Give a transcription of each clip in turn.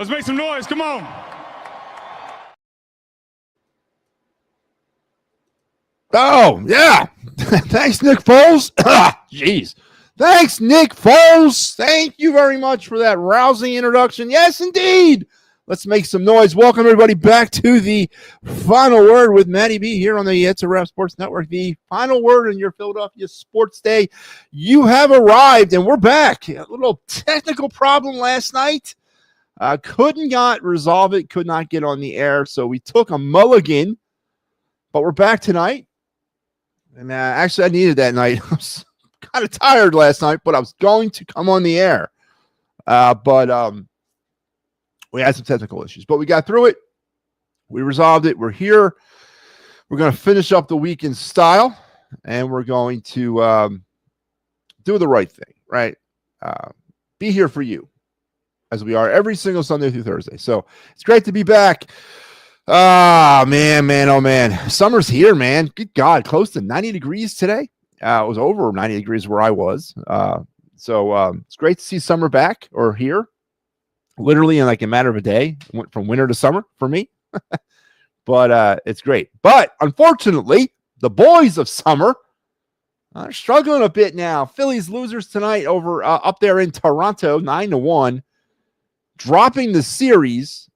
Let's make some noise. Come on. Oh, yeah. Thanks, Nick Foles. Jeez. Thanks, Nick Foles. Thank you very much for that rousing introduction. Yes, indeed. Let's make some noise. Welcome, everybody, back to the Final Word with MattyB here on the It's a Wrap Sports Network. The final word in your Philadelphia Sports Day. You have arrived, and we're back. A little technical problem last night. Couldn't resolve it. Could not get on the air, so we took a mulligan. But we're back tonight. And actually, I needed that night. I was kind of tired last night, but I was going to come on the air. But we had some technical issues, but we got through it. We resolved it. We're here. We're going to finish up the week in style, and we're going to do the right thing, right? Be here for you, as we are every single Sunday through Thursday. So it's great to be back. Oh, man. Summer's here, man. Good God. Close to 90 degrees today. It was over 90 degrees where I was. So it's great to see summer back or here. Literally in like a matter of a day. It went from winter to summer for me. But it's great. But unfortunately, the boys of summer are struggling a bit now. Phillies losers tonight over up there in Toronto, 9-1. Dropping the series.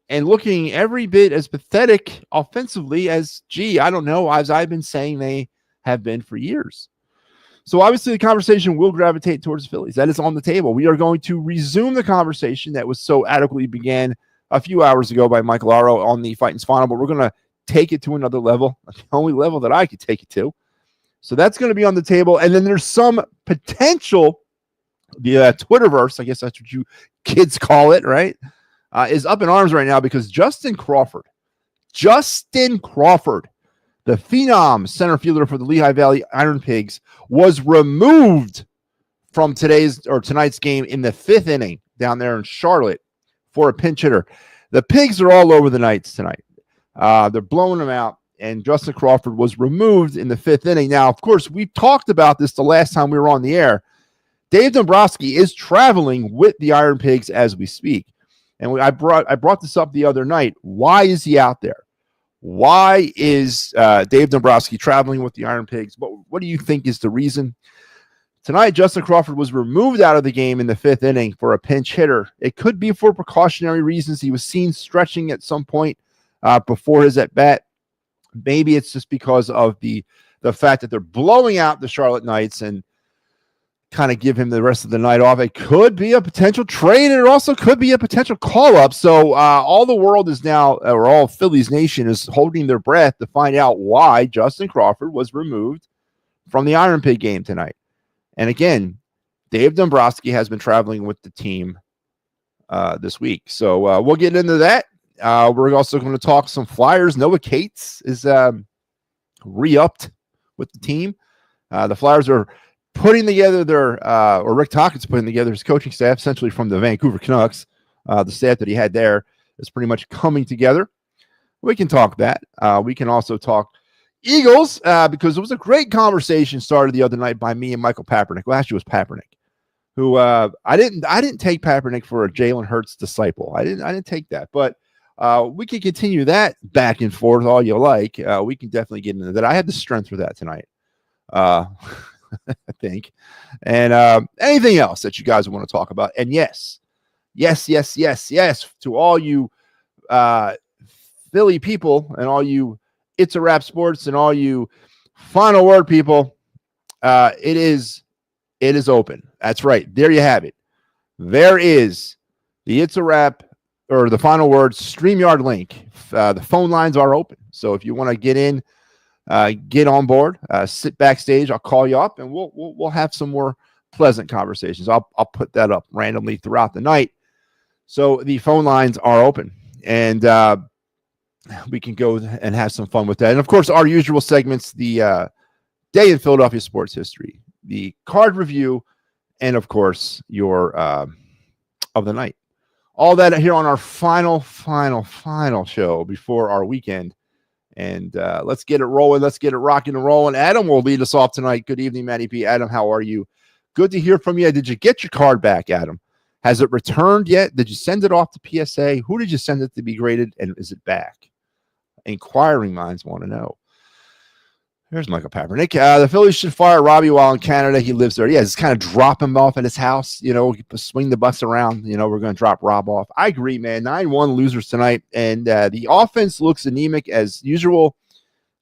And looking every bit as pathetic offensively as, as I've been saying they have been for years. So obviously the conversation will gravitate towards the Phillies. That is on the table. We are going to resume the conversation that was so adequately began a few hours ago by Mike Laro on the Fighting's Final, but we're going to take it to another level, the only level that I could take it to. So that's going to be on the table. And then there's some potential, the Twitterverse, I guess that's what you kids call it, right? Is up in arms right now because Justin Crawford, the phenom center fielder for the Lehigh Valley Iron Pigs, was removed from tonight's game in the 5th inning down there in Charlotte for a pinch hitter. The Pigs are all over the Knights tonight. They're blowing them out, and Justin Crawford was removed in the 5th inning. Now, of course, we talked about this the last time we were on the air. Dave Dombrowski is traveling with the Iron Pigs as we speak. And I brought this up the other night. Why is he out there? Why is Dave Dombrowski traveling with the Iron Pigs? What do you think is the reason? Tonight, Justin Crawford was removed out of the game in the 5th inning for a pinch hitter. It could be for precautionary reasons. He was seen stretching at some point before his at-bat. Maybe it's just because of the fact that they're blowing out the Charlotte Knights and kind of give him the rest of the night off. It could be a potential trade, and it also could be a potential call-up. So all the world is now, or all Phillies Nation is holding their breath to find out why Justin Crawford was removed from the Iron Pig game tonight. And again, Dave Dombrowski has been traveling with the team this week. So we'll get into that. We're also going to talk some Flyers. Noah Cates is re-upped with the team. The Flyers are putting together or Rick Tocchet's putting together his coaching staff, essentially from the Vancouver Canucks. The staff that he had there is pretty much coming together. We can talk that. We can also talk Eagles because it was a great conversation started the other night by me and Michael Papernick. Well, actually, it was Papernick, who I didn't take Papernick for a Jalen Hurts disciple. I didn't take that, but we can continue that back and forth all you like. We can definitely get into that. I had the strength for that tonight. I think, and anything else that you guys want to talk about. And yes, to all you Philly people and all you It's a Wrap Sports and all you Final Word people, it is open. That's right. There you have it. There is the It's a Wrap or the Final Word StreamYard link. The phone lines are open. So if you want to get in, get on board, sit backstage. I'll call you up, and we'll have some more pleasant conversations. I'll put that up randomly throughout the night. So the phone lines are open, and we can go and have some fun with that. And of course, our usual segments: the day in Philadelphia sports history, the card review, and of course your of the night. All that here on our final show before our weekend. And let's get it rolling. Let's get it rocking and rolling. Adam will lead us off tonight. Good evening, MattyB. Adam, how are you? Good to hear from you. Did you get your card back, Adam? Has it returned yet? Did you send it off to PSA? Who did you send it to be graded? And is it back? Inquiring minds want to know. Here's Michael Papernick. The Phillies should fire Robbie while in Canada. He lives there. Yeah, just kind of drop him off at his house. Swing the bus around. We're going to drop Rob off. I agree, man. 9-1 losers tonight. And the offense looks anemic as usual.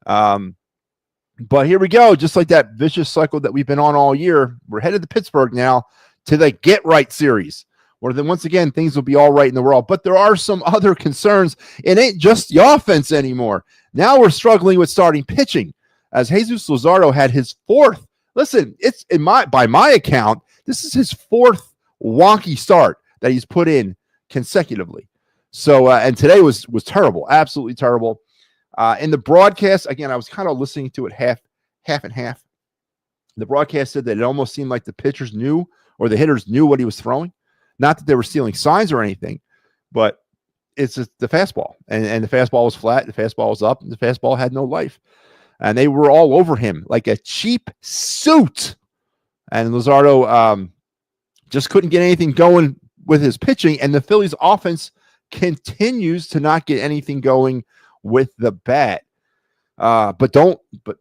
But here we go. Just like that vicious cycle that we've been on all year, we're headed to Pittsburgh now to the get-right series, where then once again, things will be all right in the world. But there are some other concerns. It ain't just the offense anymore. Now we're struggling with starting pitching, as Jesus Luzardo had his fourth. Listen, it's by my account, this is his fourth wonky start that he's put in consecutively. So, and today was terrible, absolutely terrible. In the broadcast, again, I was kind of listening to it half and half. The broadcast said that it almost seemed like the pitchers knew, or the hitters knew what he was throwing. Not that they were stealing signs or anything, but it's just the fastball. And the fastball was flat, the fastball was up, and the fastball had no life. And they were all over him like a cheap suit. And Luzardo just couldn't get anything going with his pitching. And the Phillies offense continues to not get anything going with the bat. But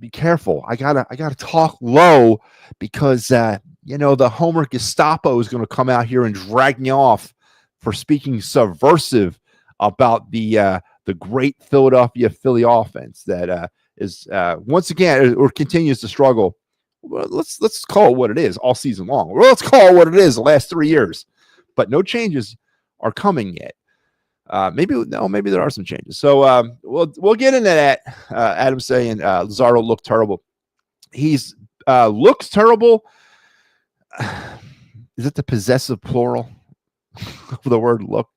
be careful. I gotta talk low because the Homer Gestapo is going to come out here and drag me off for speaking subversive about the great Philadelphia Philly offense that is once again or continues to struggle. Well, let's call it what it is all season long. Well, let's call it what it is the last 3 years, but no changes are coming yet. Maybe there are some changes. So we'll get into that. Adam saying Luzardo looked terrible. He's looks terrible. Is it the possessive plural of the word look?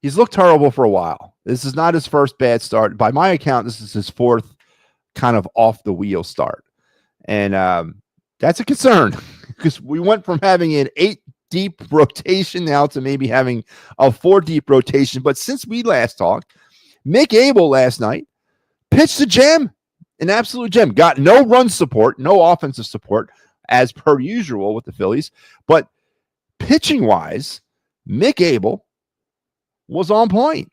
He's looked terrible for a while. This is not his first bad start. By my account, this is his fourth kind of off the wheel start. And that's a concern because we went from having an 8-deep rotation now to maybe having a 4-deep rotation. But since we last talked, Mick Abel last night pitched a gem, an absolute gem. Got no run support, no offensive support, as per usual with the Phillies. But pitching-wise, Mick Abel was on point.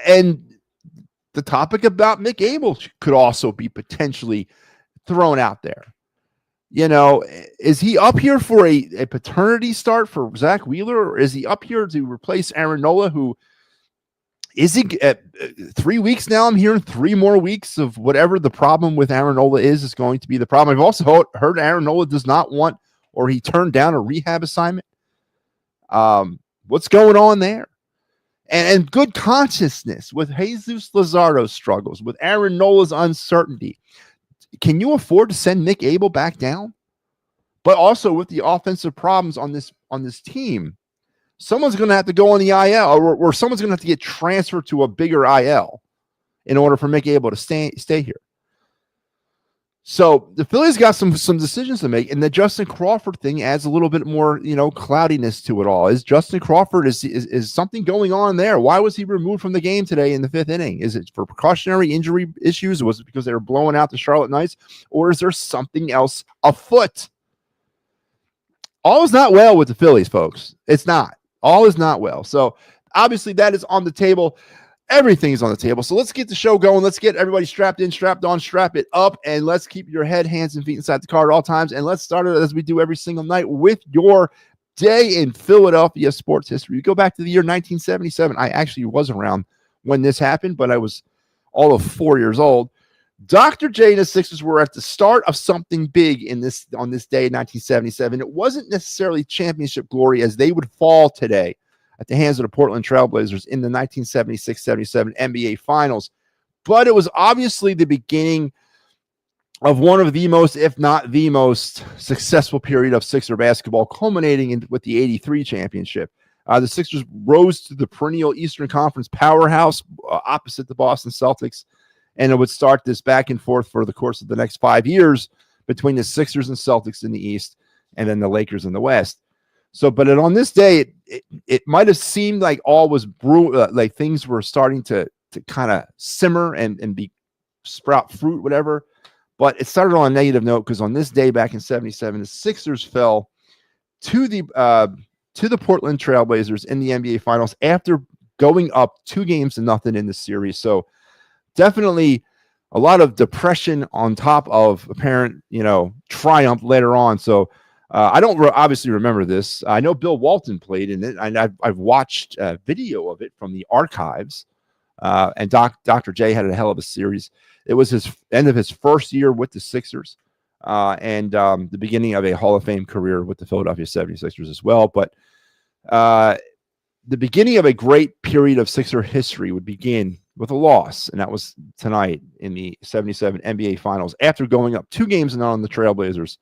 And the topic about Mick Abel could also be potentially thrown out there. Is he up here for a paternity start for Zach Wheeler, or is he up here to replace Aaron Nola, who is he at 3 weeks now? I'm hearing 3 more weeks of whatever the problem with Aaron Nola is going to be the problem. I've also heard Aaron Nola does not want, or he turned down a rehab assignment. What's going on there? And good consciousness with Jesus Luzardo's struggles, with Aaron Nola's uncertainty. Can you afford to send Mick Abel back down? But also with the offensive problems on this team, someone's going to have to go on the IL, or someone's going to have to get transferred to a bigger IL in order for Mick Abel to stay here. So the Phillies got some decisions to make, and the Justin Crawford thing adds a little bit more, cloudiness to it all. Is Justin Crawford is something going on there? Why was he removed from the game today in the 5th inning? Is it for precautionary injury issues? Was it because they were blowing out the Charlotte Knights, or is there something else afoot? All is not well with the Phillies, folks. It's not. All is not well. So obviously that is on the table. Everything is on the table. So let's get the show going. Let's get everybody strapped in, strapped on, strap it up, and let's keep your head, hands, and feet inside the car at all times. And let's start it as we do every single night with your day in Philadelphia sports history. We go back to the year 1977. I actually was around when this happened, but I was all of 4 years old. Dr. J and the Sixers were at the start of something big on this day in 1977. It wasn't necessarily championship glory, as they would fall today at the hands of the Portland Trailblazers in the 1976-77 NBA Finals. But it was obviously the beginning of one of the most, if not the most, successful period of Sixer basketball, culminating with the 83 championship. The Sixers rose to the perennial Eastern Conference powerhouse opposite the Boston Celtics, and it would start this back and forth for the course of the next 5 years between the Sixers and Celtics in the East, and then the Lakers in the West. So, but on this day, it might have seemed like all was like things were starting to kind of simmer and be sprout fruit, whatever. But it started on a negative note, because on this day back in 77, the Sixers fell to the Portland Trailblazers in the NBA Finals after going up 2-0 in the series. So definitely a lot of depression on top of apparent, triumph later on. So I don't obviously remember this. I know Bill Walton played in it, and I've watched video of it from the archives. And Dr. J had a hell of a series. It was his end of his first year with the Sixers, and the beginning of a Hall of Fame career with the Philadelphia 76ers as well. But the beginning of a great period of Sixer history would begin with a loss, and that was tonight in the 77 NBA Finals after going up 2-0 on the Trailblazers.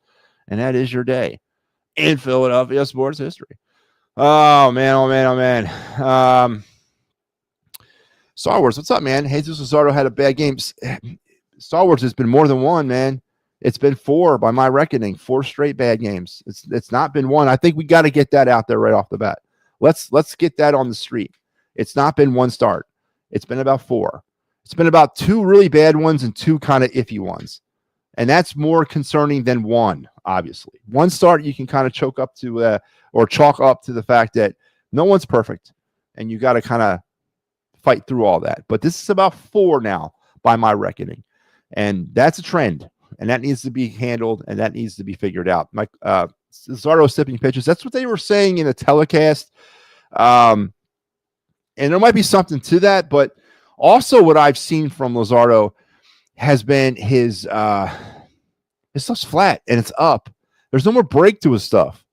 And that is your day in Philadelphia sports history. Oh, man, oh, man, oh, man. Star Wars, what's up, man? Jesus Luzardo had a bad game. Star Wars has been more than one, man. It's been 4 by my reckoning, 4 straight bad games. It's not been one. I think we got to get that out there right off the bat. Let's get that on the street. It's not been one start. It's been about 4. It's been about 2 really bad ones and 2 kind of iffy ones. And that's more concerning than one, obviously. One start you can kind of chalk up to the fact that no one's perfect. And you got to kind of fight through all that. But this is about 4 now by my reckoning. And that's a trend. And that needs to be handled and that needs to be figured out. Mike Luzardo sipping pitches. That's what they were saying in the telecast. And there might be something to that, but also what I've seen from Luzardo has been his stuff's flat and it's up. There's no more break to his stuff.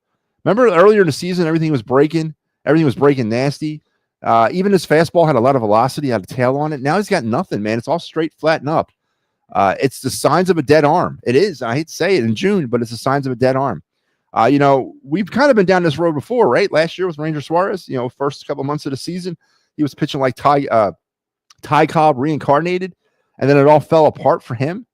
Remember earlier in the season, everything was breaking nasty. Even his fastball had a lot of velocity, had a tail on it. Now he's got nothing, man. It's all straight, flat, and up. It's the signs of a dead arm. It is. I hate to say it in June, but it's the signs of a dead arm. We've kind of been down this road before, right? Last year with Ranger Suarez, first couple months of the season, he was pitching like Ty Cobb reincarnated, and then it all fell apart for him.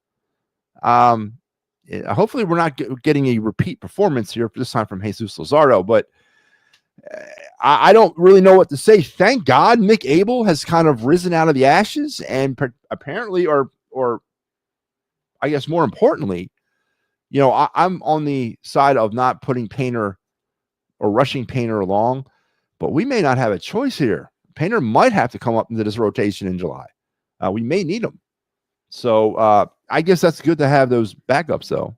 Hopefully we're not getting a repeat performance here this time from Jesus Luzardo, but I don't really know what to say. Thank God Mick Abel has kind of risen out of the ashes and apparently, or I guess more importantly, I'm on the side of not putting Painter or rushing Painter along, but we may not have a choice here. Painter might have to come up into this rotation in July. We may need him. So I guess that's good to have those backups, though.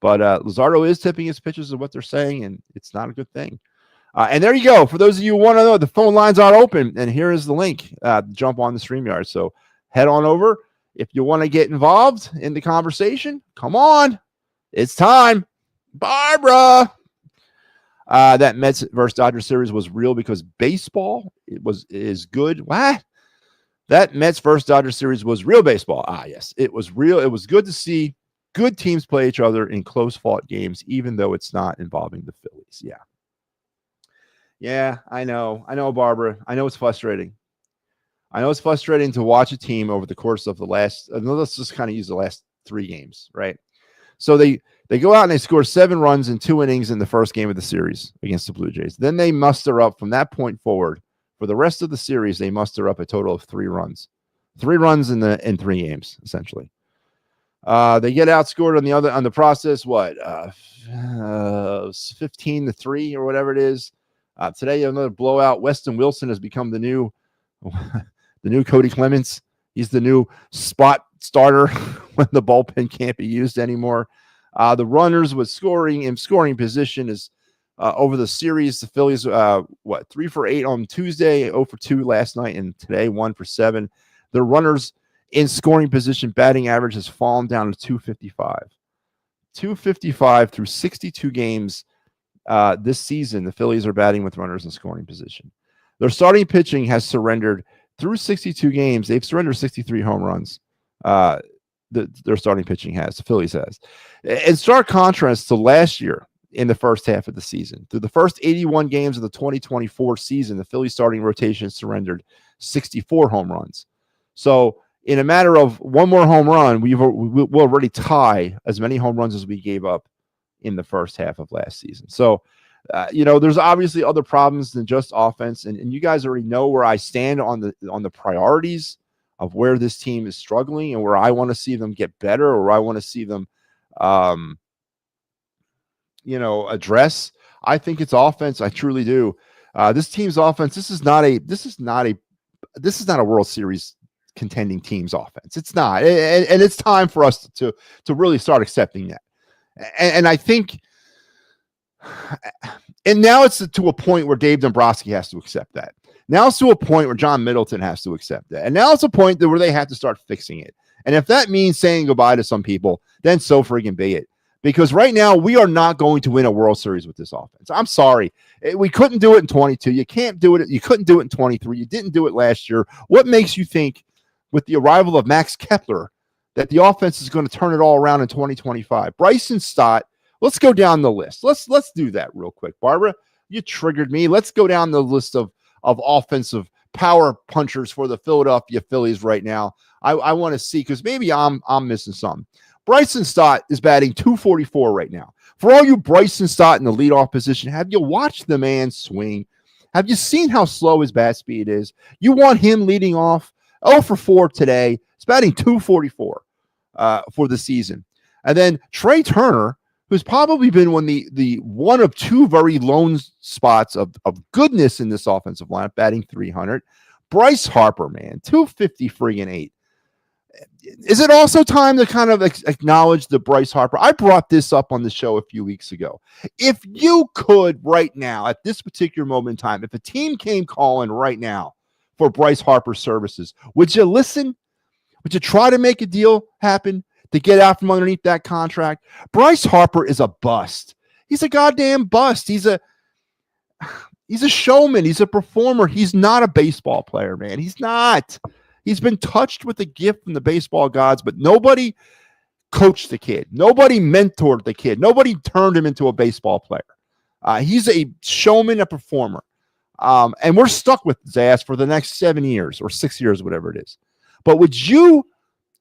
But Luzardo is tipping his pitches of what they're saying, and it's not a good thing. And there you go. For those of you who want to know, the phone lines are open, and here is the link. Jump on the StreamYard. So head on over. If you want to get involved in the conversation, come on. It's time. Barbara. That Mets versus Dodgers series was real because baseball is good. What? That Mets versus Dodgers series was real baseball. Yes, it was real. It was good to see good teams play each other in close-fought games, even though it's not involving the Phillies. Yeah. Yeah, I know. I know, Barbara. I know it's frustrating. I know it's frustrating to watch a team over the course of the last, let's just kind of use the last 3 games, right? So they go out and they score 7 runs in 2 innings in the first game of the series against the Blue Jays. Then they muster up from that point forward. For the rest of the series, they muster up a total of 3 runs. 3 runs in 3 games, essentially. They get outscored on the process, 15-3 or whatever it is. Today, another blowout. Weston Wilson has become the new Cody Clemens. He's the new spot starter when the bullpen can't be used anymore. The runners with scoring position is over the series. The Phillies, 3 for 8 on Tuesday, 0 for 2 last night, and today 1 for 7. The runners in scoring position batting average has fallen down to 255. 255 through 62 games this season. The Phillies are batting with runners in scoring position. Their starting pitching has surrendered through 62 games. They've surrendered 63 home runs. Their starting pitching has. The Phillies has. In stark contrast to last year in the first half of the season, through the first 81 games of the 2024 season, the Phillies starting rotation surrendered 64 home runs. So in a matter of one more home run, we'll already tie as many home runs as we gave up in the first half of last season. So, there's obviously other problems than just offense, and you guys already know where I stand on the priorities of where this team is struggling and where I want to see them get better, or where I want to see them, address. I think it's offense. I truly do. This team's offense. This is not a World Series contending team's offense. It's not, and it's time for us to really start accepting that. And I think, and now it's to a point where Dave Dombrowski has to accept that. Now it's to a point where John Middleton has to accept that. And now it's a point where they have to start fixing it. And if that means saying goodbye to some people, then so friggin' be it. Because right now, we are not going to win a World Series with this offense. I'm sorry. We couldn't do it in 22. You can't do it. You couldn't do it in 23. You didn't do it last year. What makes you think with the arrival of Max Kepler that the offense is going to turn it all around in 2025? Bryson Stott, let's go down the list. Let's do that real quick. Barbara, you triggered me. Let's go down the list of offensive power punchers for the Philadelphia Phillies right now. I want to see, because maybe I'm missing something. Bryson Stott is batting .244 right now. For all you Bryson Stott in the leadoff position, have you watched the man swing? Have you seen how slow his bat speed is? You want him leading off 0 for 4 today. He's batting .244 for the season. And then Trey Turner, who's probably been the one of two very lone spots of goodness in this offensive lineup, batting .300. Bryce Harper, man, .250 Is it also time to kind of acknowledge the Bryce Harper? I brought this up on the show a few weeks ago. If you could right now, at this particular moment in time, if a team came calling right now for Bryce Harper's services, would you listen? Would you try to make a deal happen to get out from underneath that contract? Bryce Harper is a bust. He's a goddamn bust. He's a showman. He's a performer. He's not a baseball player, man. He's not. He's been touched with a gift from the baseball gods, but nobody coached the kid. Nobody mentored the kid. Nobody turned him into a baseball player. He's a showman, a performer. And we're stuck with his ass for the next 7 years or 6 years, whatever it is. But would you,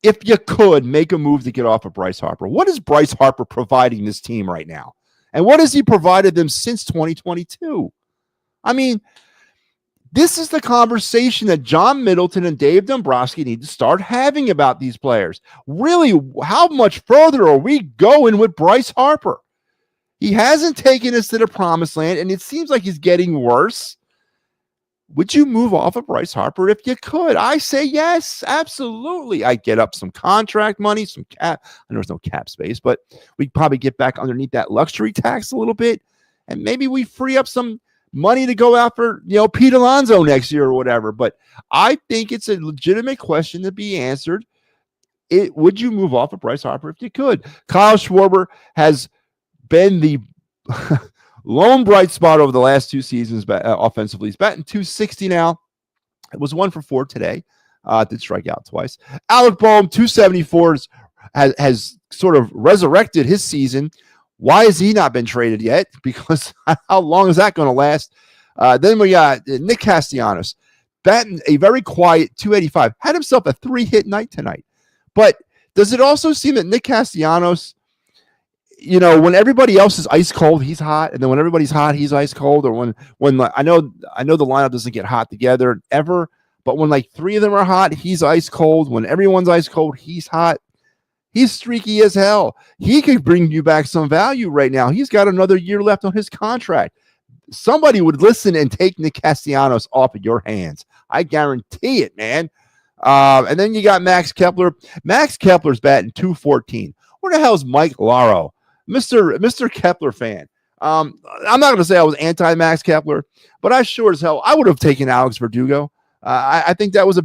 if you could, make a move to get off of Bryce Harper? What is Bryce Harper providing this team right now? And what has he provided them since 2022? I mean, this is the conversation that John Middleton and Dave Dombrowski need to start having about these players. Really, how much further are we going with Bryce Harper? He hasn't taken us to the promised land, and it seems like he's getting worse. Would you move off of Bryce Harper if you could? I say yes, absolutely. I'd get up some contract money, some cap. I know there's no cap space, but we'd probably get back underneath that luxury tax a little bit, and maybe we free up some money to go after, Pete Alonso next year or whatever. But I think it's a legitimate question to be answered. Would you move off of Bryce Harper if you could? Kyle Schwarber has been the lone bright spot over the last 2 seasons offensively. He's batting .260 now. It was 1 for 4 today. Did strike out twice. Alec Boehm, .274 has sort of resurrected his season. Why has he not been traded yet? Because how long is that going to last? Then we got Nick Castellanos, batting a very quiet .285. Had himself a 3-hit night tonight. But does it also seem that Nick Castellanos, when everybody else is ice cold, he's hot, and then when everybody's hot, he's ice cold? Or when I know the lineup doesn't get hot together ever, but when like 3 of them are hot, he's ice cold. When everyone's ice cold, he's hot. He's streaky as hell. He could bring you back some value right now. He's got another year left on his contract. Somebody would listen and take Nick Castellanos off of your hands. I guarantee it, man. And then you got Max Kepler. Max Kepler's batting .214. Where the hell is Mike Laro? Mr. Kepler fan. I'm not going to say I was anti-Max Kepler, but I sure as hell, I would have taken Alex Verdugo. I think that was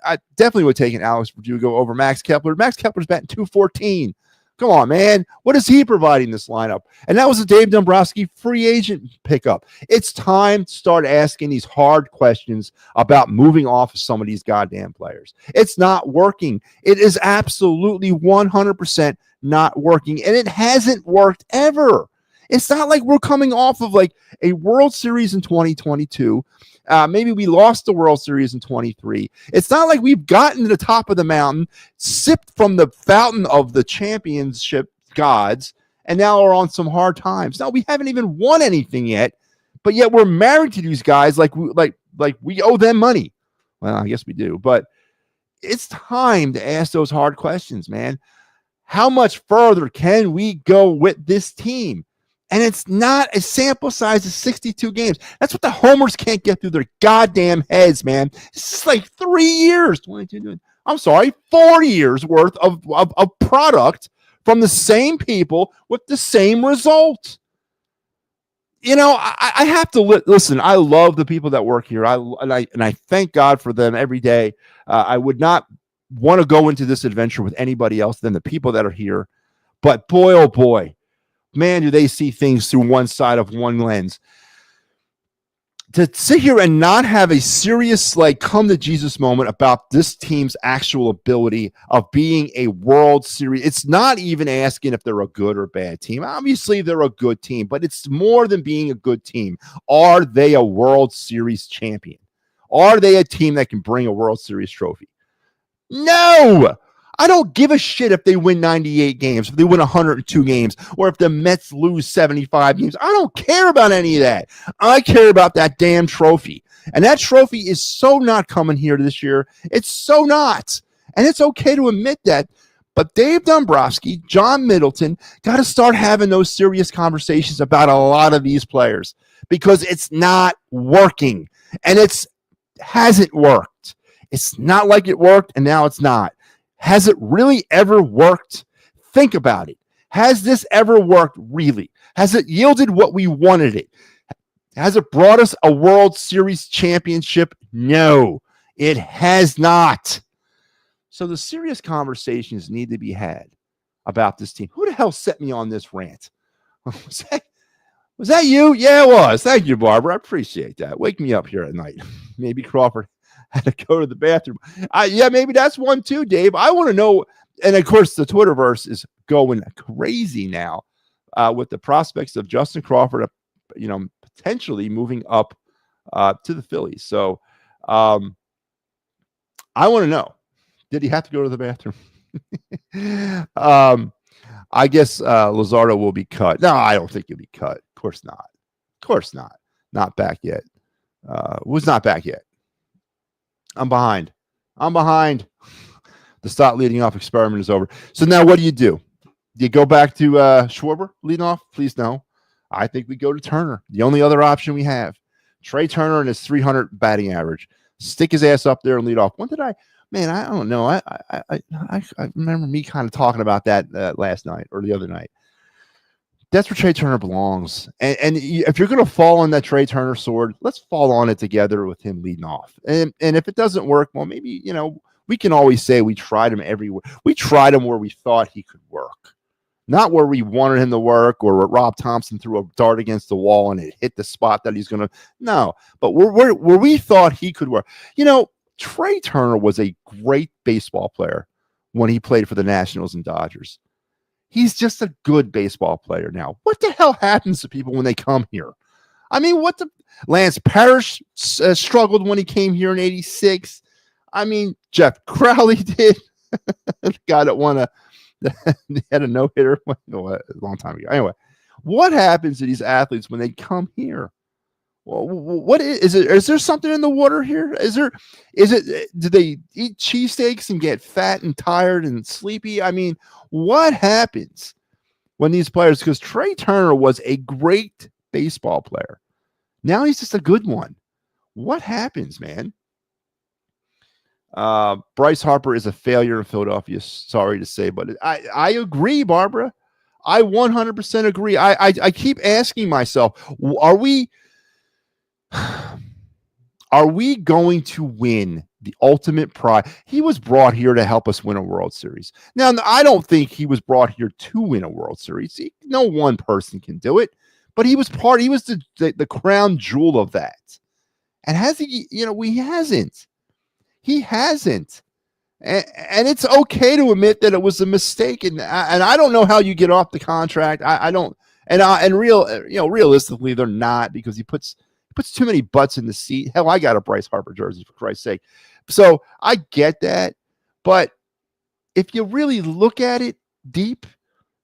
I definitely would have taken Alex Verdugo over Max Kepler. Max Kepler's batting .214. Come on, man. What is he providing this lineup? And that was a Dave Dombrowski free agent pickup. It's time to start asking these hard questions about moving off of some of these goddamn players. It's not working. It is absolutely 100% not working. And it hasn't worked ever. It's not like we're coming off of like a World Series in 2022. Maybe we lost the World Series in 23. It's not like we've gotten to the top of the mountain, sipped from the fountain of the championship gods, and now are on some hard times. No, we haven't even won anything yet, but yet we're married to these guys like we owe them money. Well, I guess we do, but it's time to ask those hard questions, man. How much further can we go with this team? And it's not a sample size of 62 games. That's what the homers can't get through their goddamn heads, man. This is like 3 years, 22, I'm sorry, 4 years worth of product from the same people with the same result. You know, I have to listen. I love the people that work here. And I thank God for them every day. I would not want to go into this adventure with anybody else than the people that are here. But boy, oh boy, man, do they see things through one side of one lens. To sit here and not have a serious, like, come to Jesus moment about this team's actual ability of being a World Series. It's not even asking if they're a good or bad team. Obviously, they're a good team, but it's more than being a good team. Are they a World Series champion? Are they a team that can bring a World Series trophy? No! I don't give a shit if they win 98 games, if they win 102 games, or if the Mets lose 75 games. I don't care about any of that. I care about that damn trophy. And that trophy is so not coming here this year. It's so not. And it's okay to admit that. But Dave Dombrowski, John Middleton, got to start having those serious conversations about a lot of these players because it's not working. And it hasn't worked. It's not like it worked, and now it's not. Has it really ever worked? Think about it. Has this ever worked really? Has it yielded what we wanted it? Has it brought us a World Series championship? No, it has not. So the serious conversations need to be had about this team. Who the hell set me on this rant? Was that you? Yeah, it was. Thank you, Barbara. I appreciate that. Wake me up here at night. Maybe Crawford had to go to the bathroom. Yeah, maybe that's one too, Dave. I want to know. And of course, the Twitterverse is going crazy now with the prospects of Justin Crawford, potentially moving up to the Phillies. So I want to know, did he have to go to the bathroom? I guess Luzardo will be cut. No, I don't think he'll be cut. Of course not. Of course not. Not back yet. Was not back yet. I'm behind. The stop leading off experiment is over. So now what do? Do you go back to Schwarber leading off? Please no. I think we go to Turner. The only other option we have. Trey Turner and his 300 batting average. Stick his ass up there and lead off. When did I don't know. I remember me kind of talking about that last night or the other night. That's where Trey Turner belongs. And if you're going to fall on that Trey Turner sword, let's fall on it together with him leading off. And if it doesn't work, well, maybe, we can always say we tried him everywhere. We tried him where we thought he could work, not where we wanted him to work or where Rob Thompson threw a dart against the wall and it hit the spot that he's going to. No, but where we thought he could work. Trey Turner was a great baseball player when he played for the Nationals and Dodgers. He's just a good baseball player now. What the hell happens to people when they come here? I mean, Lance Parrish struggled when he came here in '86. I mean, Jeff Crowley did. The guy that won had a no-hitter a long time ago. Anyway, what happens to these athletes when they come here? Well, what is it? Is there something in the water here? Do they eat cheesesteaks and get fat and tired and sleepy? I mean, what happens when these players, because Trey Turner was a great baseball player. Now he's just a good one. What happens, man? Bryce Harper is a failure in Philadelphia. Sorry to say, but I agree, Barbara. I 100% agree. I keep asking myself, are we going to win the ultimate prize? He was brought here to help us win a World Series. Now, I don't think he was brought here to win a World Series. No one person can do it, but he was the crown jewel of that. And has he, he hasn't. He hasn't. And it's okay to admit that it was a mistake. And I don't know how you get off the contract. I don't. Realistically, they're not, because he puts too many butts in the seat. Hell, I got a Bryce Harper jersey, for Christ's sake. So I get that. But if you really look at it deep,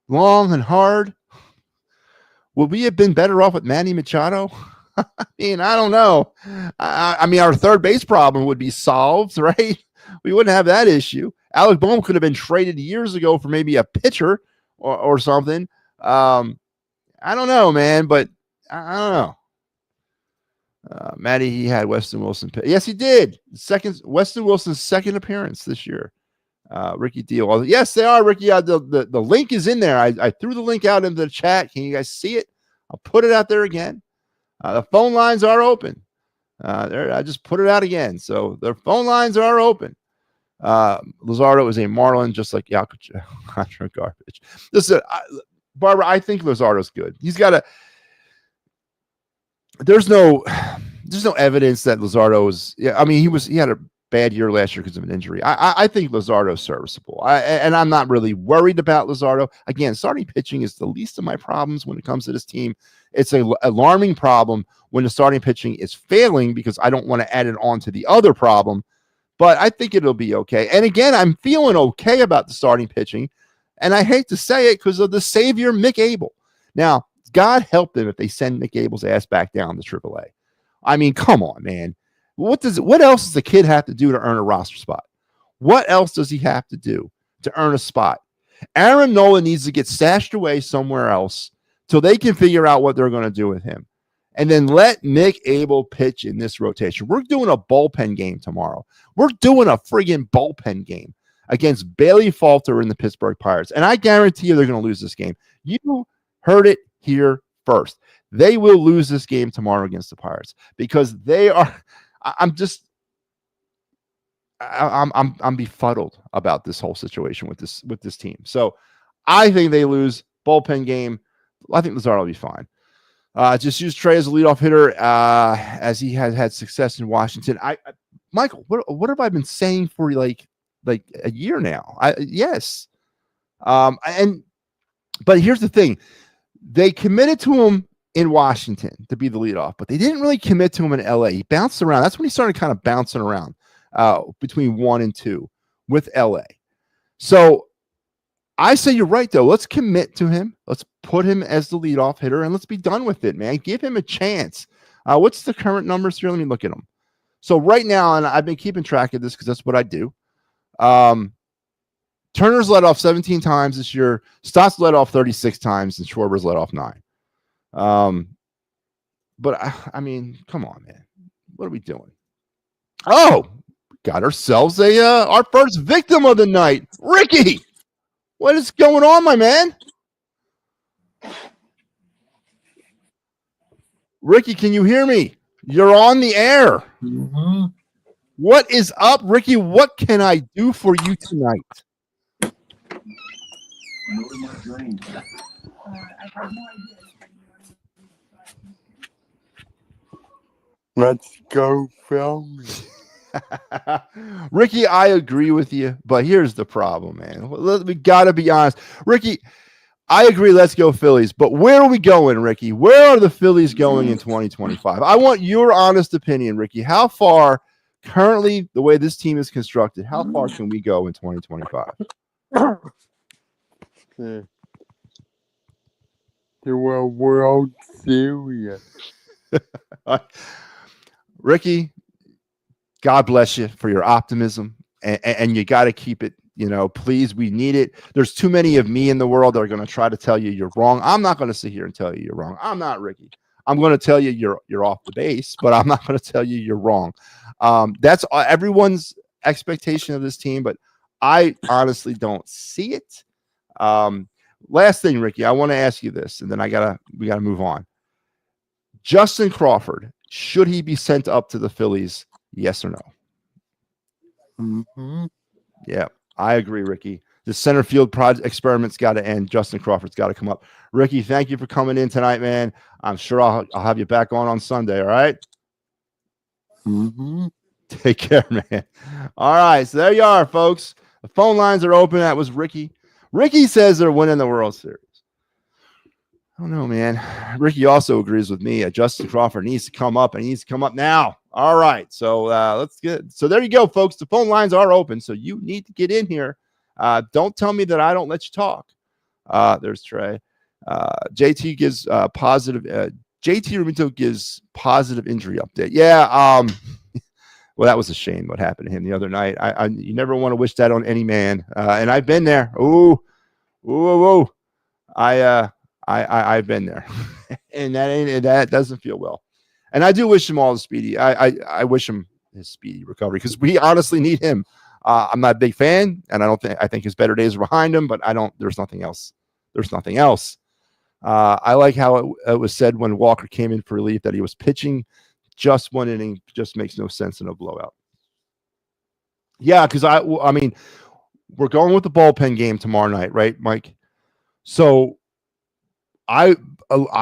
long, and hard, would we have been better off with Manny Machado? I mean, I don't know. I mean, our third base problem would be solved, right? We wouldn't have that issue. Alec Bohm could have been traded years ago for maybe a pitcher or something. I don't know, man, but I don't know. Matty, he had Weston Wilson. Yes, he did. Weston Wilson's second appearance this year. Ricky Deal. Yes, they are, Ricky. The link is in there. I threw the link out into the chat. Can you guys see it? I'll put it out there again. The phone lines are open. I just put it out again. So the phone lines are open. Luzardo is a Marlin, just like Alcantara garbage. Listen, Barbara, I think Luzardo's good. He's got a. There's no evidence that Luzardo is. Yeah, I mean, he had a bad year last year because of an injury. I think Luzardo's serviceable. And I'm not really worried about Luzardo. Again, starting pitching is the least of my problems when it comes to this team. It's an alarming problem when the starting pitching is failing because I don't want to add it on to the other problem. But I think it'll be okay. And again, I'm feeling okay about the starting pitching. And I hate to say it because of the savior, Mick Abel. Now, God help them if they send Mick Abel's ass back down to AAA. I mean, come on, man. What else does the kid have to do to earn a roster spot? What else does he have to do to earn a spot? Aaron Nola needs to get stashed away somewhere else till they can figure out what they're going to do with him. And then let Mick Abel pitch in this rotation. We're doing a bullpen game tomorrow. We're doing a friggin' bullpen game against Bailey Falter and the Pittsburgh Pirates. And I guarantee you they're going to lose this game. You heard it here first. They will lose this game tomorrow against the Pirates because they are. I'm befuddled about this whole situation with this team. So I think they lose. Bullpen game. I think Luzardo will be fine. Just use Trey as a leadoff hitter as he has had success in Washington. Michael, what have I been saying for like a year now? Yes. But here's the thing. They committed to him in Washington to be the leadoff, but they didn't really commit to him in LA. He bounced around. That's when he started kind of bouncing around between 1 and 2 with LA. So I say you're right, though. Let's commit to him. Let's put him as the leadoff hitter, and let's be done with it, man. Give him a chance. What's the current numbers here? Let me look at them. So right now, and I've been keeping track of this because that's what I do. Turner's led off 17 times this year. Stott's led off 36 times, and Schwarber's led off 9. But I mean, come on, man. What are we doing? Oh, got ourselves our first victim of the night, Ricky. What is going on, my man? Ricky, can you hear me? You're on the air. Mm-hmm. What is up, Ricky? What can I do for you tonight? Let's go film. Ricky, I agree with you, but here's the problem, man. We got to be honest. Ricky, I agree, let's go Phillies, but where are we going, Ricky? Where are the Phillies going in 2025? I want your honest opinion, Ricky. How far, currently, the way this team is constructed, how far can we go in 2025? To a World Series. Ricky, God bless you for your optimism, and you got to keep it. Please, we need it. There's too many of me in the world that are going to try to tell you you're wrong. I'm not going to sit here and tell you you're wrong. I'm not Ricky. I'm going to tell you you're off the base, but I'm not going to tell you you're wrong. That's everyone's expectation of this team, but I honestly don't see it. Last thing, Ricky, I want to ask you this, and then we gotta move on. Justin Crawford, should he be sent up to the Phillies? Yes or no? Mm-hmm. Yeah, I agree, Ricky. The center field project experiment's got to end. Justin Crawford's got to come up. Ricky, thank you for coming in tonight, man. I'm sure I'll have you back on Sunday. All right. Mm-hmm. Take care, man. All right, so there you are, folks. The phone lines are open. That was Ricky. Ricky says they're winning the World Series. I don't know, man. Ricky also agrees with me. Justin Crawford needs to come up, and he needs to come up now. All right, so let's get. So there you go, folks. The phone lines are open, so you need to get in here. Don't tell me that I don't let you talk. There's Trey. JT gives positive. JT Romito gives positive injury update. Yeah. Well, that was a shame what happened to him the other night. You never want to wish that on any man. And I've been there. I I've been there, and that doesn't feel well. And I do wish him all the speedy. I wish him his speedy recovery because we honestly need him. I'm not a big fan, and I think his better days are behind him. But I don't. There's nothing else. There's nothing else. I like how it was said when Walker came in for relief that he was pitching just one inning. Just makes no sense in a blowout. Yeah, because I mean, we're going with the bullpen game tomorrow night, right, Mike? So I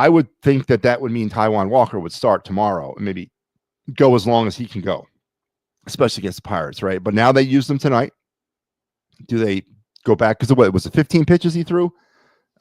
would think that would mean Taijuan Walker would start tomorrow and maybe go as long as he can go, especially against the Pirates, right? But now they used them tonight. Do they go back? Because what was it, 15 pitches he threw?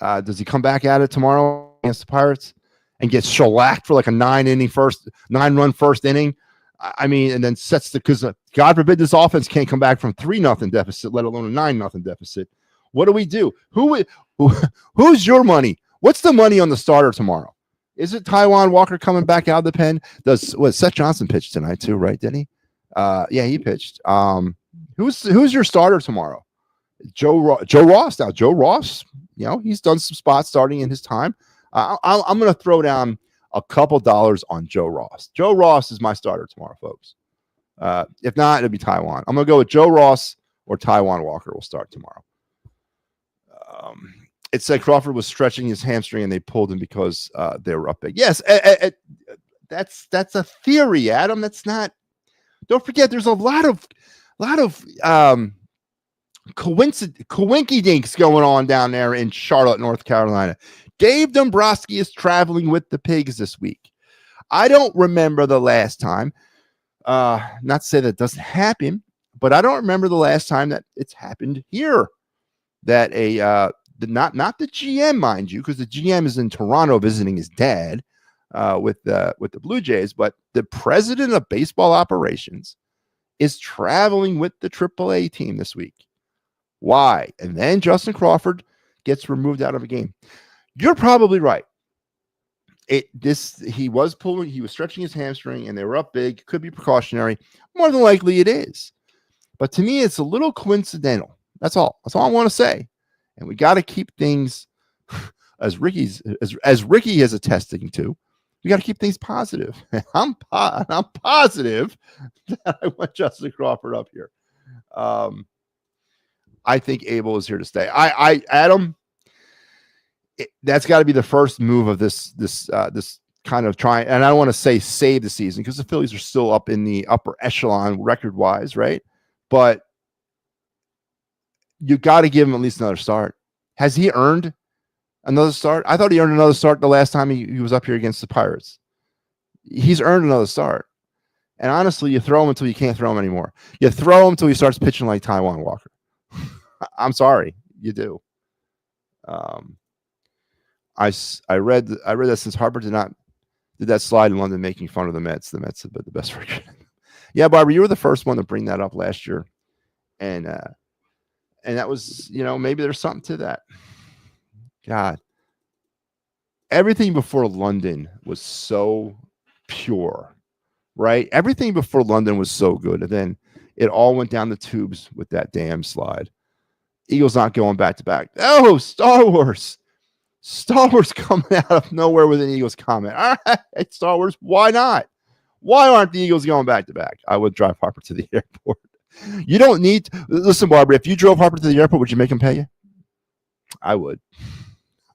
Does he come back at it tomorrow against the Pirates and get shellacked for like a 9-run first inning? I mean, and then sets because God forbid this offense can't come back from 3-0 deficit, let alone a 9-0 deficit. What do we do? Who's your money? What's the money on the starter tomorrow? Is it Taijuan Walker coming back out of the pen? Seth Johnson pitched tonight too, right? Didn't he? Yeah, he pitched. Who's your starter tomorrow? Joe Ross. Now Joe Ross, he's done some spots starting in his time. I'm going to throw down a couple dollars on Joe Ross. Joe Ross is my starter tomorrow, folks. If not, it'll be Taijuan. I'm going to go with Joe Ross or Taijuan Walker will start tomorrow. It said Crawford was stretching his hamstring and they pulled him because they were up big. Yes, that's a theory, Adam. That's not. Don't forget, there's a lot of coinky dinks going on down there in Charlotte, North Carolina. Dave Dombrowski is traveling with the Pigs this week. I don't remember the last time. Not to say that doesn't happen, but I don't remember the last time that it's happened here. That not the GM, mind you, because the GM is in Toronto visiting his dad with the Blue Jays, but the president of baseball operations is traveling with the AAA team this week. Why? And then Justin Crawford gets removed out of a game. You're probably right. He was stretching his hamstring and they were up big. Could be precautionary. More than likely it is. But to me, it's a little coincidental. That's all. That's all I want to say. And we got to keep things as Ricky is attesting to. We got to keep things positive. I'm positive that I want Justin Crawford up here. I think Abel is here to stay. Adam, that's got to be the first move of this kind of trying. And I don't want to say save the season because the Phillies are still up in the upper echelon record wise, right? But you got to give him at least another start. Has he earned another start? I thought he earned another start the last time he was up here against the Pirates. He's earned another start. And honestly, you throw him until you can't throw him anymore. You throw him until he starts pitching like Taijuan Walker. I'm sorry, you do. I read that since Harper did that slide in London making fun of the Mets have been the best record. Yeah, Barbara, you were the first one to bring that up last year. And that was, maybe there's something to that. God. Everything before London was so pure, right? Everything before London was so good. And then it all went down the tubes with that damn slide. Eagles not going back to back. Oh, Star Wars. Star Wars coming out of nowhere with an Eagles comment. All right, Star Wars, why not? Why aren't the Eagles going back to back? I would drive Harper to the airport. You don't need to, listen, Barbara, if you drove Harper to the airport, would you make him pay you? I would.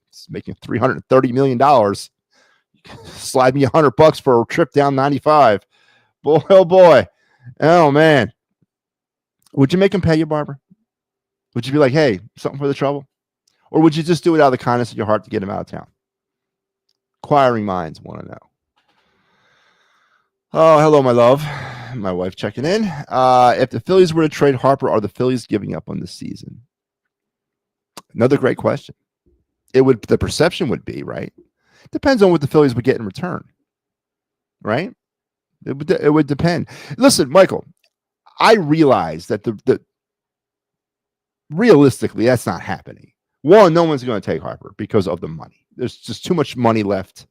It's making $330 million. Slide me $100 for a trip down 95. Boy, oh boy. Oh man. Would you make him pay you, Barbara? Would you be like, hey, something for the trouble? Or would you just do it out of the kindness of your heart to get him out of town? Inquiring minds want to know. Oh, hello, my love. My wife checking in. If the Phillies were to trade Harper, are the Phillies giving up on the season? Another great question. The perception would be, right? Depends on what the Phillies would get in return, right? It would depend. Listen, Michael, I realize that realistically, that's not happening. One, no one's going to take Harper because of the money. There's just too much money left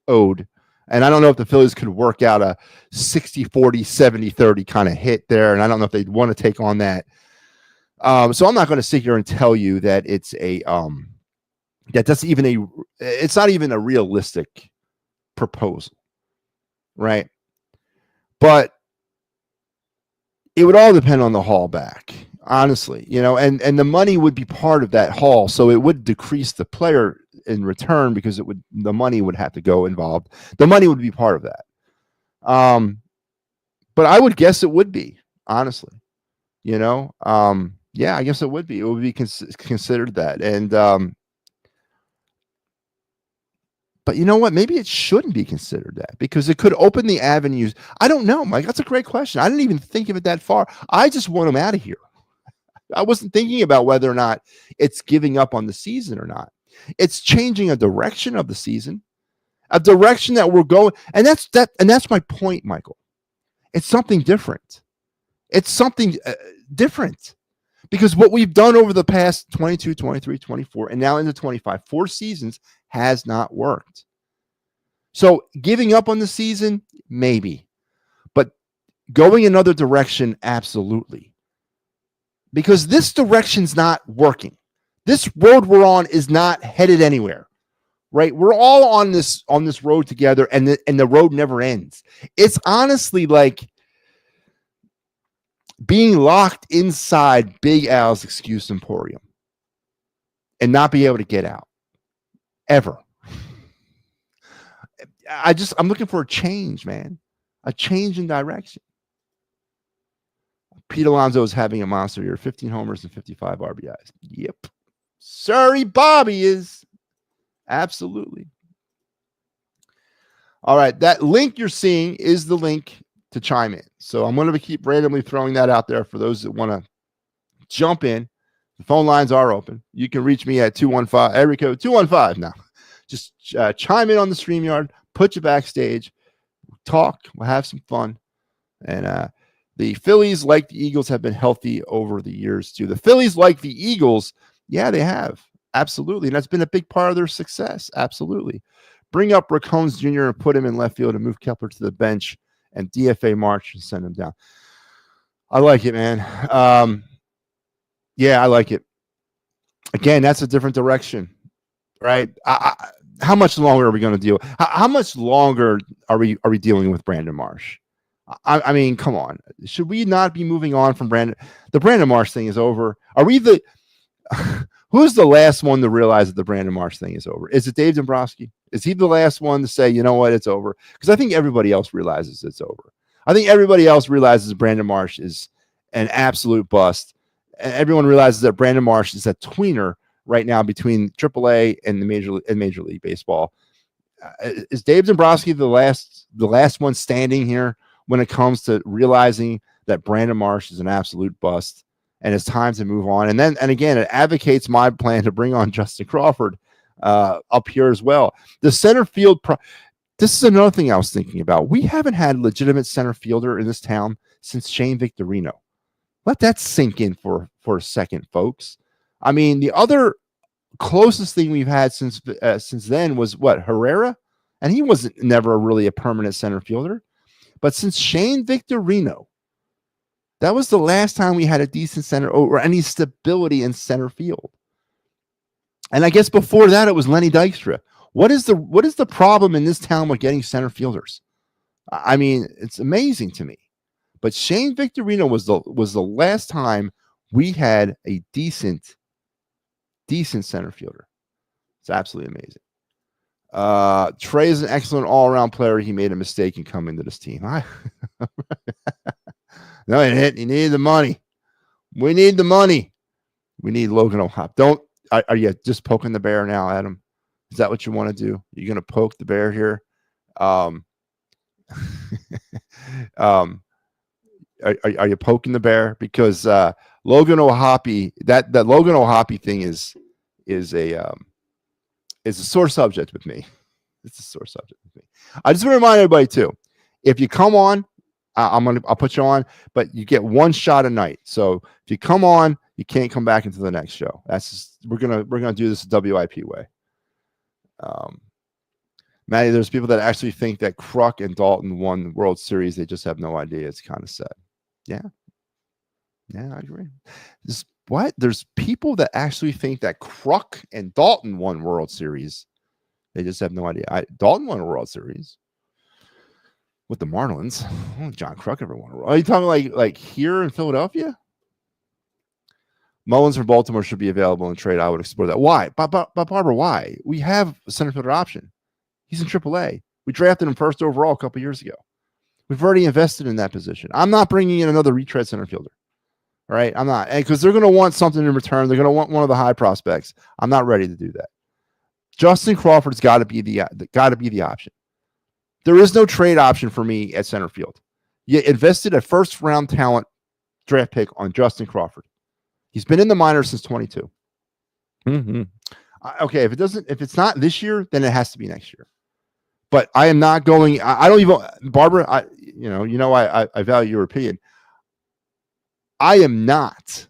owed. And I don't know if the Phillies could work out a 60-40, 70-30 kind of hit there. And I don't know if they'd want to take on that. So I'm not going to sit here and tell you that it's a That's even it's not even a realistic proposal, right? But it would all depend on the haul back, honestly, and the money would be part of that haul, so it would decrease the player in return because the money would have to go involved. The money would be part of that. But I would guess it would be, honestly, yeah, I guess it would be. It would be considered that, and but you know what? Maybe it shouldn't be considered that because it could open the avenues. I don't know, Mike. That's a great question. I didn't even think of it that far. I just want him out of here. I wasn't thinking about whether or not it's giving up on the season or not. It's changing a direction of the season, a direction that we're going. And that's my point, Michael. It's something different. It's something different because what we've done over the past 22, 23, 24, and now into 25, 4 seasons has not worked. So giving up on the season, maybe, but going another direction, absolutely. Because this direction's not working. This road we're on is not headed anywhere, right? We're all on this road together, and the road never ends. It's honestly like being locked inside Big Al's Excuse Emporium and not be able to get out ever. I'm looking for a change, man. A change in direction. Pete Alonso is having a monster year, 15 homers and 55 RBIs. Yep. Sorry, Bobby is. Absolutely. All right. That link you're seeing is the link to chime in. So I'm going to keep randomly throwing that out there for those that want to jump in. The phone lines are open. You can reach me at 215, area code 215 now. Just chime in on the StreamYard, put you backstage, talk, we'll have some fun. And the Phillies, like the Eagles, have been healthy over the years too. The Phillies, like the Eagles, yeah, they have. Absolutely. And that's been a big part of their success. Absolutely. Bring up Rick Holmes Jr. and put him in left field and move Kepler to the bench and DFA March and send him down. I like it, man. Yeah, I like it. Again, that's a different direction, right? How much longer are we going to deal? How much longer are we dealing with Brandon Marsh? I mean, come on. Should we not be moving on from Brandon? The Brandon Marsh thing is over. Are we the who's the last one to realize that the Brandon Marsh thing is over? Is it Dave Dombrowski? Is he the last one to say, you know what, it's over? Because I think everybody else realizes it's over. I think everybody else realizes Brandon Marsh is an absolute bust. And everyone realizes that Brandon Marsh is a tweener right now between AAA and the Major League Baseball. Is Dave Dombrowski the last one standing here when it comes to realizing that Brandon Marsh is an absolute bust and it's time to move on? And again, it advocates my plan to bring on Justin Crawford up here as well. The center field, this is another thing I was thinking about. We haven't had a legitimate center fielder in this town since Shane Victorino. Let that sink in for a second, folks. I mean, the other closest thing we've had since then was what, Herrera? And he wasn't never really a permanent center fielder. But since Shane Victorino, that was the last time we had a decent center or any stability in center field. And I guess before that, it was Lenny Dykstra. What is the problem in this town with getting center fielders? I mean, it's amazing to me. But Shane Victorino was the last time we had a decent center fielder. It's absolutely amazing. Trey is an excellent all-around player. He made a mistake in coming to this team. No, he didn't. He needed the money. We need the money. We need Logan O'Hop. Are you just poking the bear now, Adam? Is that what you want to do? You're going to poke the bear here? Are you poking the bear? Because Logan O'Hoppy, that Logan O'Hoppy thing is a sore subject with me. It's a sore subject with me. I just want to remind everybody too, if you come on, I'll put you on, but you get one shot a night. So if you come on, you can't come back into the next show. That's just, we're gonna do this the WIP way. Matty, there's people that actually think that Kruk and Dalton won the World Series. They just have no idea. It's kind of sad. Yeah, I agree. what? There's people that actually think that Kruk and Dalton won World Series. They just have no idea. Dalton won a World Series with the Marlins. John Kruk ever won a World? Are you talking like here in Philadelphia? Mullins for Baltimore should be available in trade. I would explore that. Why? But Barbara, why? We have a center fielder option. He's in AAA. We drafted him first overall a couple years ago. We've already invested in that position. I'm not bringing in another retread center fielder. All right, I'm not, because they're going to want something in return. They're going to want one of the high prospects. I'm not ready to do that. Justin Crawford's got to be the option. There is no trade option for me at center field. You invested a first round talent draft pick on Justin Crawford. He's been in the minors since 22. Mm-hmm. Okay, if it's not this year, then it has to be next year. But I am not going. I don't even, Barbara. I value your opinion. I am not.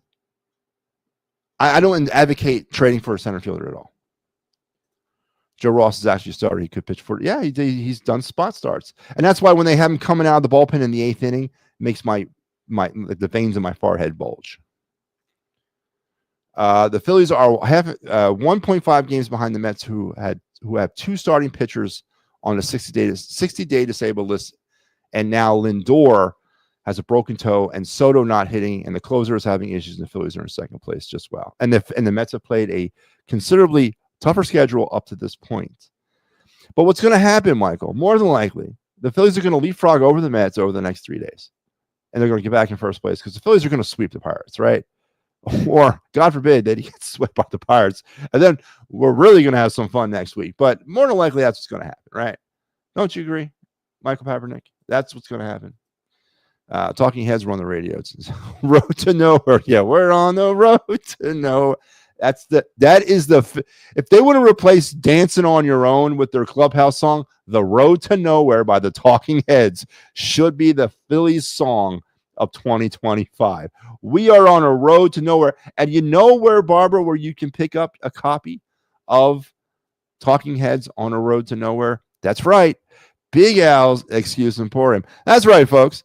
I don't advocate trading for a center fielder at all. Joe Ross is actually a starter. He could pitch for. Yeah, he's done spot starts, and that's why when they have him coming out of the bullpen in the 8th inning, it makes the veins in my forehead bulge. The Phillies are 1.5 games behind the Mets, who have 2 starting pitchers on the 60-day disabled list, and now Lindor has a broken toe, and Soto not hitting, and the closer is having issues, and the Phillies are in second place just well. And the Mets have played a considerably tougher schedule up to this point. But what's going to happen, Michael? More than likely, the Phillies are going to leapfrog over the Mets over the next 3 days, and they're going to get back in first place because the Phillies are going to sweep the Pirates, right? Or, God forbid, that he gets swept by the Pirates, and then we're really going to have some fun next week. But more than likely, that's what's going to happen, right? Don't you agree, Michael Papernick? That's what's going to happen. Talking Heads were on the radio. It's road to nowhere. Yeah, we're on the road to nowhere. If they would have replaced Dancing on Your Own with their clubhouse song, The Road to Nowhere by the Talking Heads should be the Phillies song of 2025. We are on a road to nowhere. And you know where, Barbara, where you can pick up a copy of Talking Heads on a Road to Nowhere? That's right. Big Al's Excuse Emporium. That's right, folks.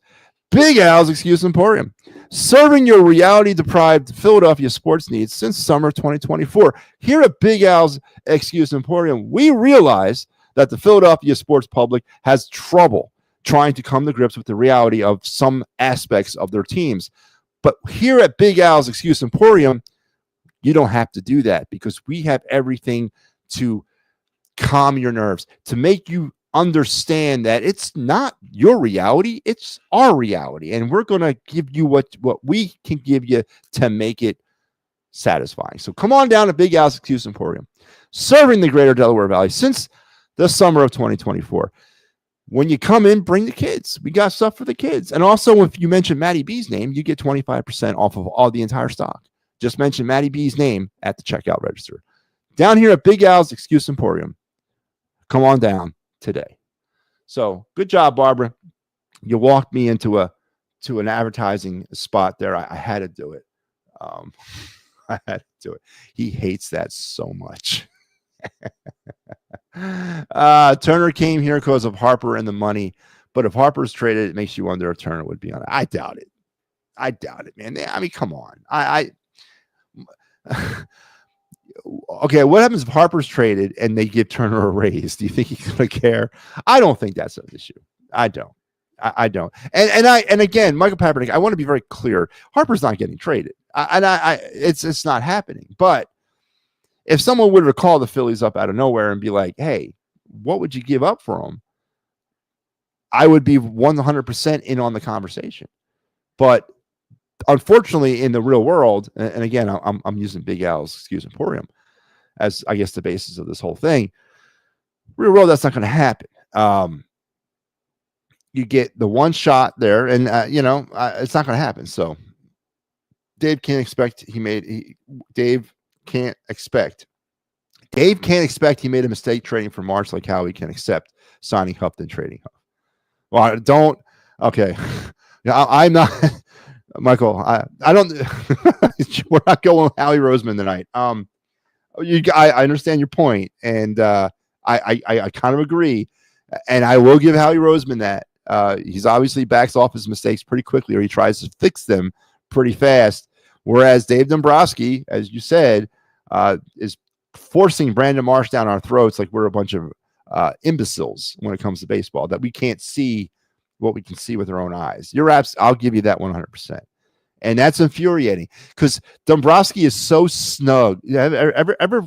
Big Al's Excuse Emporium, serving your reality-deprived Philadelphia sports needs since summer 2024. Here at Big Al's Excuse Emporium, we realize that the Philadelphia sports public has trouble trying to come to grips with the reality of some aspects of their teams. But here at Big Al's Excuse Emporium, you don't have to do that because we have everything to calm your nerves, to make you understand that it's not your reality, it's our reality, and we're going to give you what we can give you to make it satisfying. So come on down to Big Al's Excuse Emporium, serving the greater Delaware Valley since the summer of 2024. When you come in, bring the kids. We got stuff for the kids. And also, if you mention MattyB's name, you get 25% off of all the entire stock. Just mention MattyB's name at the checkout register. Down here at Big Al's Excuse Emporium. Come on down today. So good job, Barbara. You walked me into an advertising spot there. I had to do it. I had to do it. He hates that so much. Turner came here because of Harper and the money, but if Harper's traded, it makes you wonder if Turner would be on it. I doubt it, man. I mean, come on. Okay, what happens if Harper's traded and they give Turner a raise? Do you think he's going to care? I don't think that's an issue. I don't. I don't. And again, Michael Papernick, I want to be very clear. Harper's not getting traded. It's not happening. But if someone would have called the Phillies up out of nowhere and be like, "Hey, what would you give up for him?" I would be 100% in on the conversation. But unfortunately, in the real world, and again, I'm using Big Al's Excuse Emporium as, I guess, the basis of this whole thing. Real world, that's not going to happen. You get the one shot there, and it's not going to happen. So Dave can't expect he made a mistake trading for March, like how he can accept signing Huff than trading Huff. Well, I don't. Okay, I'm not. Michael, I don't. We're not going with Howie Roseman tonight. I understand your point, and I kind of agree, and I will give Howie Roseman that. He's obviously backs off his mistakes pretty quickly, or he tries to fix them pretty fast. Whereas Dave Dombrowski, as you said, is forcing Brandon Marsh down our throats like we're a bunch of imbeciles when it comes to baseball, that we can't see what we can see with our own eyes. I'll give you that 100%. And that's infuriating because Dombrowski is so snug. Ever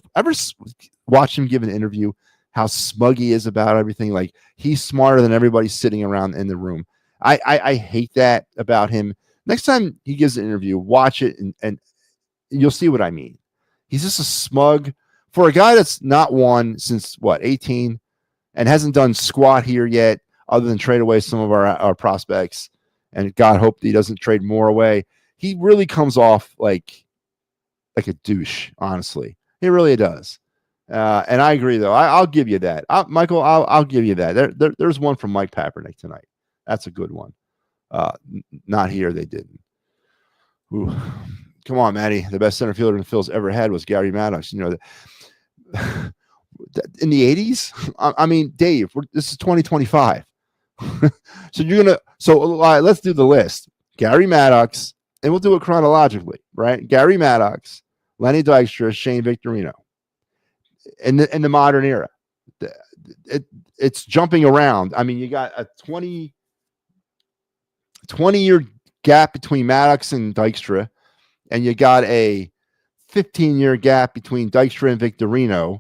watch him give an interview, how smug he is about everything? Like he's smarter than everybody sitting around in the room. I hate that about him. Next time he gives an interview, watch it and you'll see what I mean. He's just a smug for a guy that's not won since 18 and hasn't done squat here yet other than trade away some of our prospects. And God hope that he doesn't trade more away. He really comes off like a douche, honestly. He really does. And I agree, though. I'll give you that. Michael, I'll give you that. There's one from Mike Papernick tonight. That's a good one. Not here, they didn't. Ooh. Come on, Matty. The best center fielder the Phils ever had was Gary Maddox. You know, in the 80s? I mean, Dave, this is 2025. So let's do the list. Gary Maddox, and we'll do it chronologically, right? Gary Maddox, Lenny Dykstra, Shane Victorino. In the modern era, it's jumping around. I mean, you got a 20-year gap between Maddox and Dykstra, and you got a 15-year gap between Dykstra and Victorino,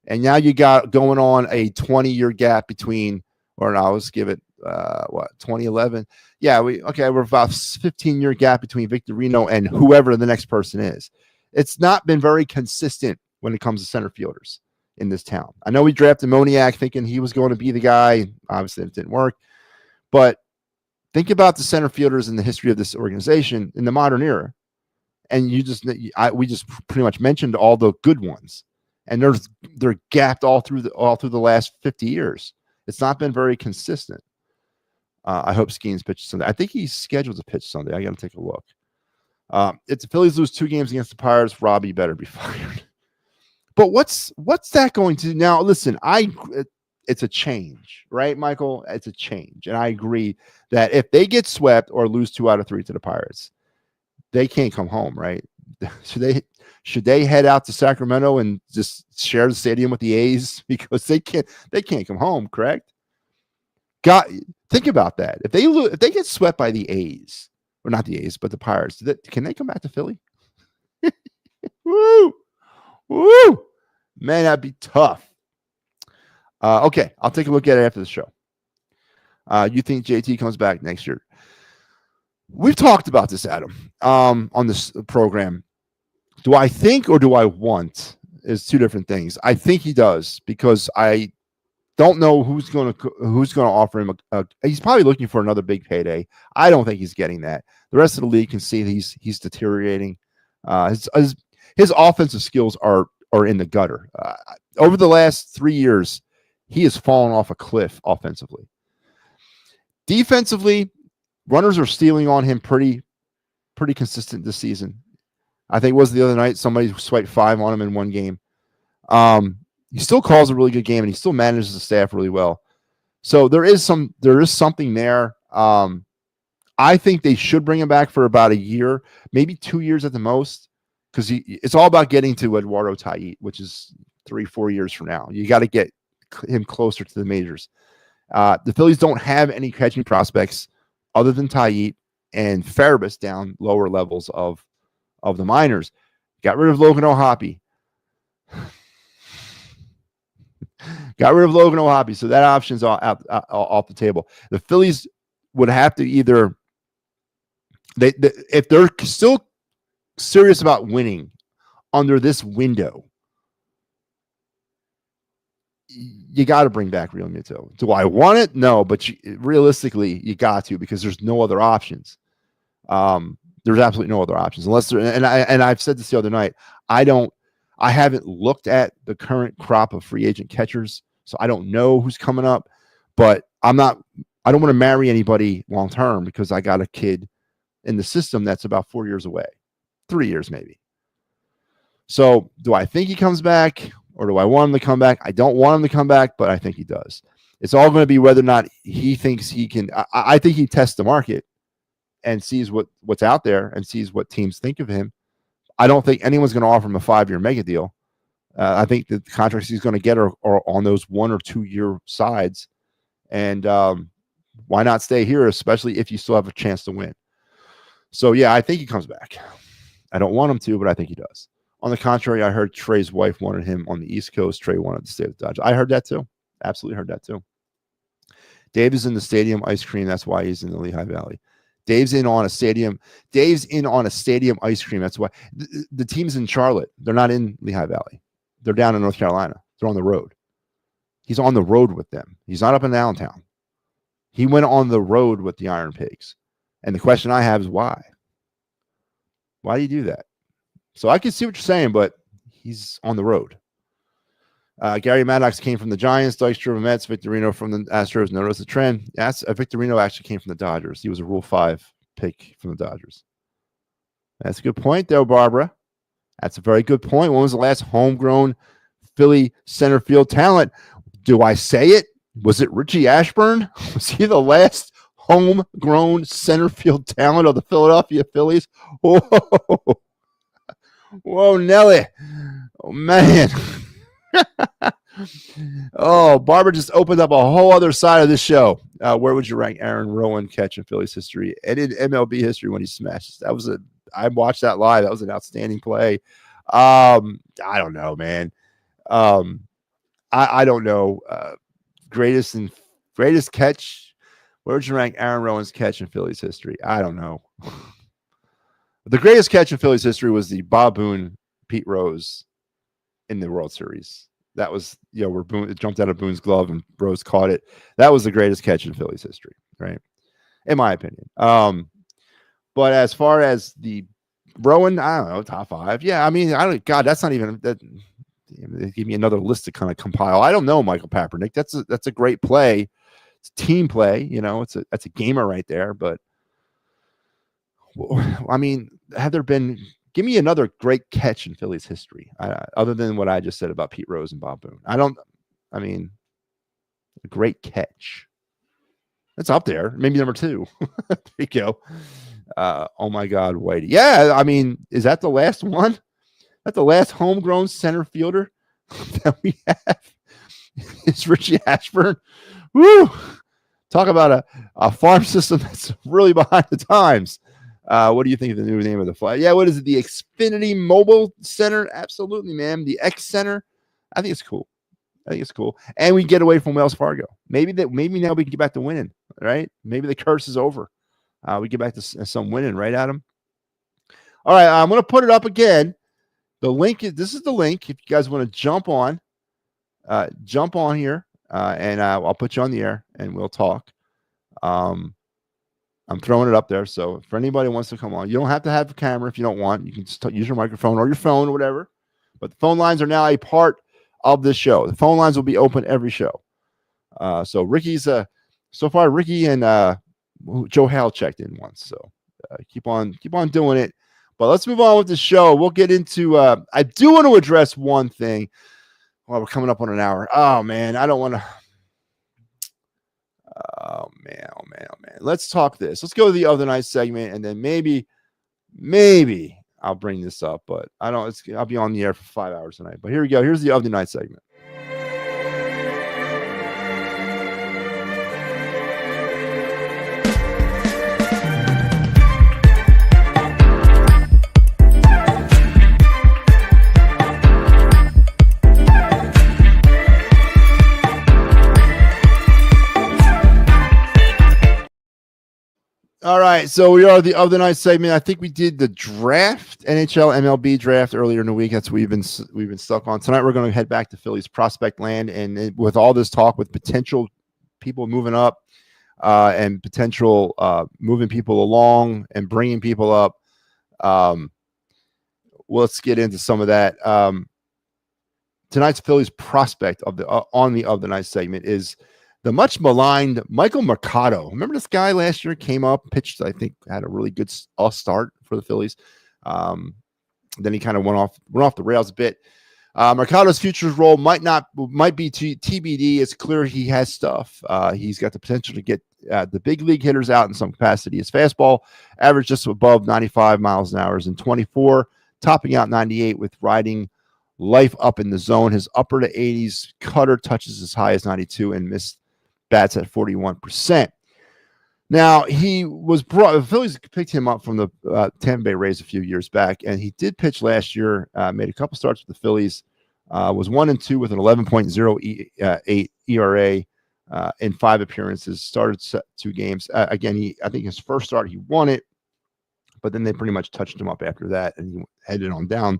and now you got going on a 20-year gap between, or no, let's give it 2011. Yeah, we're about 15-year gap between Victorino and whoever the next person is. It's not been very consistent when it comes to center fielders in this town. I know we drafted Moniak thinking he was going to be the guy. Obviously, it didn't work. But think about the center fielders in the history of this organization in the modern era. And we just pretty much mentioned all the good ones. And they're gapped all through the last 50 years. It's not been very consistent. I hope Skeens pitches Sunday. I think he's scheduled to pitch Sunday. I got to take a look. If the Phillies lose 2 games against the Pirates, Robbie better be fired. But what's that going to now? Listen, it's a change, right, Michael? It's a change, and I agree that if they get swept or lose 2 out of 3 to the Pirates, they can't come home, right? Should they head out to Sacramento and just share the stadium with the A's because they can't come home, correct? Think about that. If they get swept by the A's, or not the A's, but the Pirates, can they come back to Philly? Woo! Woo! Man, that'd be tough. Okay, I'll take a look at it after the show. You think JT comes back next year? We've talked about this, Adam, on this program. Do I think or do I want is 2 different things. I think he does because I don't know who's going to offer him. He's probably looking for another big payday. I don't think he's getting that. The rest of the league can see that he's deteriorating. His offensive skills are in the gutter. Over the last 3 years, he has fallen off a cliff offensively. Defensively, runners are stealing on him pretty consistent this season. I think it was the other night somebody swiped 5 on him in one game. He still calls a really good game, and he still manages the staff really well. So there is something there. I think they should bring him back for about a year, maybe 2 years at the most, because it's all about getting to Eduardo Taiit, which is 3-4 years from now. You got to get him closer to the majors. The Phillies don't have any catching prospects other than Taiit and Farabis down lower levels of the minors. Got rid of Logan O'Hoppe. So that option's off the table. The Phillies would have to either if they're still serious about winning under this window, you got to bring back Real Muto. Do I want it? No, but realistically, you got to, because there's no other options. There's absolutely no other options unless there. And I've said this the other night. I haven't looked at the current crop of free agent catchers, so I don't know who's coming up. But I don't want to marry anybody long term because I got a kid in the system that's about 4 years away, 3 years maybe. So do I think he comes back, or do I want him to come back? I don't want him to come back, but I think he does. It's all going to be whether or not he thinks he can. I think he tests the market and sees what's out there and sees what teams think of him. I don't think anyone's going to offer him a 5-year mega deal. I think the contracts he's going to get are on those 1 or 2 year sides. And why not stay here, especially if you still have a chance to win? So, yeah, I think he comes back. I don't want him to, but I think he does. On the contrary, I heard Trey's wife wanted him on the East Coast. Trey wanted to stay with the Dodgers. I heard that too. Absolutely heard that too. Dave is in the stadium ice cream. That's why he's in the Lehigh Valley. Dave's in on a stadium ice cream. That's why the team's in Charlotte. They're not in Lehigh Valley. They're down in North Carolina. They're on the road. He's on the road with them. He's not up in Allentown. He went on the road with the Iron Pigs. And the question I have is why? Why do you do that? So I can see what you're saying, but he's on the road. Gary Maddox came from the Giants, Dykstra from the Mets, Victorino from the Astros. Notice the trend. Yes, Victorino actually came from the Dodgers. He was a Rule 5 pick from the Dodgers. That's a good point, though, Barbara. That's a very good point. When was the last homegrown Philly center field talent? Do I say it? Was it Richie Ashburn? Was he the last homegrown center field talent of the Philadelphia Phillies? Whoa, whoa, Nelly. Oh, man. Oh, Barbara just opened up a whole other side of this show. Where would you rank Aaron Rowan catch in Phillies history and in MLB history when he smashes? I watched that live. That was an outstanding play. I don't know, man. I don't know. Greatest catch. Where would you rank Aaron Rowan's catch in Phillies history? I don't know. The greatest catch in Phillies history was the Bob Boone, Pete Rose in the World Series. That was, where Boone, it jumped out of Boone's glove and Rose caught it. That was the greatest catch in Phillies history, right? In my opinion. But as far as the Rowan, I don't know, top 5. Yeah, I mean, that's not even that. They give me another list to kind of compile. I don't know, Michael Papernick. That's a great play. It's team play, that's a gamer right there. But I mean, have there been? Give me another great catch in Phillies history, other than what I just said about Pete Rose and Bob Boone. A great catch. That's up there. Maybe number 2. There you go. Oh my God, Whitey. Yeah, I mean, is that the last one? That's the last homegrown center fielder that we have. It's Richie Ashburn. Woo! Talk about a farm system that's really behind the times. What do you think of the new name of the flag? Yeah, what is it? The Xfinity Mobile Center? Absolutely, man. The X Center. I think it's cool. And we get away from Wells Fargo. Maybe now we can get back to winning, right? Maybe the curse is over. We get back to some winning, right, Adam? All right, I'm going to put it up again. This is the link. If you guys want to jump on here, and I'll put you on the air, and we'll talk. I'm throwing it up there. So for anybody who wants to come on, you don't have to have a camera if you don't want. You can just use your microphone or your phone or whatever. But the phone lines are now a part of this show. The phone lines will be open every show. So Ricky's so far Ricky and Joe Hale checked in once. So keep on doing it. But let's move on with the show. We'll get into I do want to address one thing. Well, we're coming up on an hour. Oh man, I don't want to. Oh man. Let's talk this. Let's go to the other night segment, and then maybe I'll bring this up. But I'll be on the air for 5 hours tonight. But here we go. Here's the other night segment. All right, so we are the other night segment. I think we did the draft, NHL, MLB draft earlier in the week. That's what we've been stuck on. Tonight we're going to head back to Philly's prospect land, and with all this talk with potential people moving up and potential moving people along and bringing people up, let's get into some of that. Tonight's Philly's prospect on the other night segment is the much maligned Michael Mercado. Remember this guy last year came up, pitched, I think, had a really good start for the Phillies. Then he kind of went off the rails a bit. Mercado's futures role might be TBD. It's clear he has stuff. He's got the potential to get the big league hitters out in some capacity. His fastball averaged just above 95 miles an hour in 24 topping out 98 with riding life up in the zone. His upper to 80s cutter touches as high as 92 and missed bats at 41%. Now, he was brought, the Phillies picked him up from the Tampa Bay Rays a few years back, and he did pitch last year, made a couple starts with the Phillies, was 1-2 with an 11.08 ERA in 5 appearances, started 2 games. Again, I think his first start, he won it, but then they pretty much touched him up after that, and he headed on down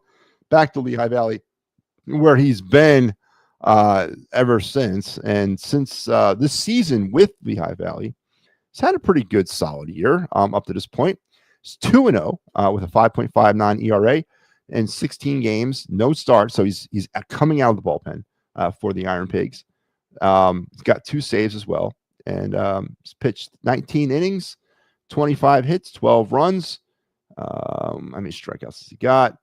back to Lehigh Valley, where he's been ever since. And since this season with Lehigh Valley, he's had a pretty good, solid year up to this point. He's 2-0 with a 5.59 ERA in 16 games, no start. So he's coming out of the bullpen for the Iron Pigs. He's got 2 saves as well, and he's pitched 19 innings, 25 hits, 12 runs. How many strikeouts has he got?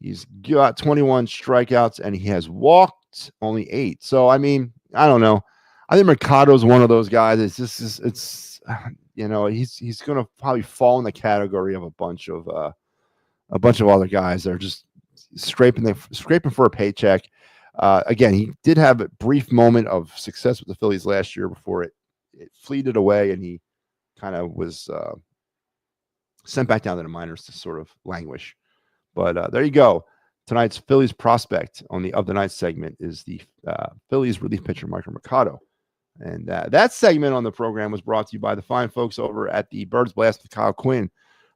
He's got 21 strikeouts, and he has walked only 8. So, I mean, I don't know. I think Mercado's one of those guys. It's just, he's going to probably fall in the category of a bunch of other guys that are just scraping for a paycheck. Again, he did have a brief moment of success with the Phillies last year before it fleeted away, and he kind of was sent back down to the minors to sort of languish. But there you go. Tonight's Phillies prospect on the Of the Night segment is the Phillies relief pitcher, Michael Mercado. And that segment on the program was brought to you by the fine folks over at the Birds Blast with Kyle Quinn.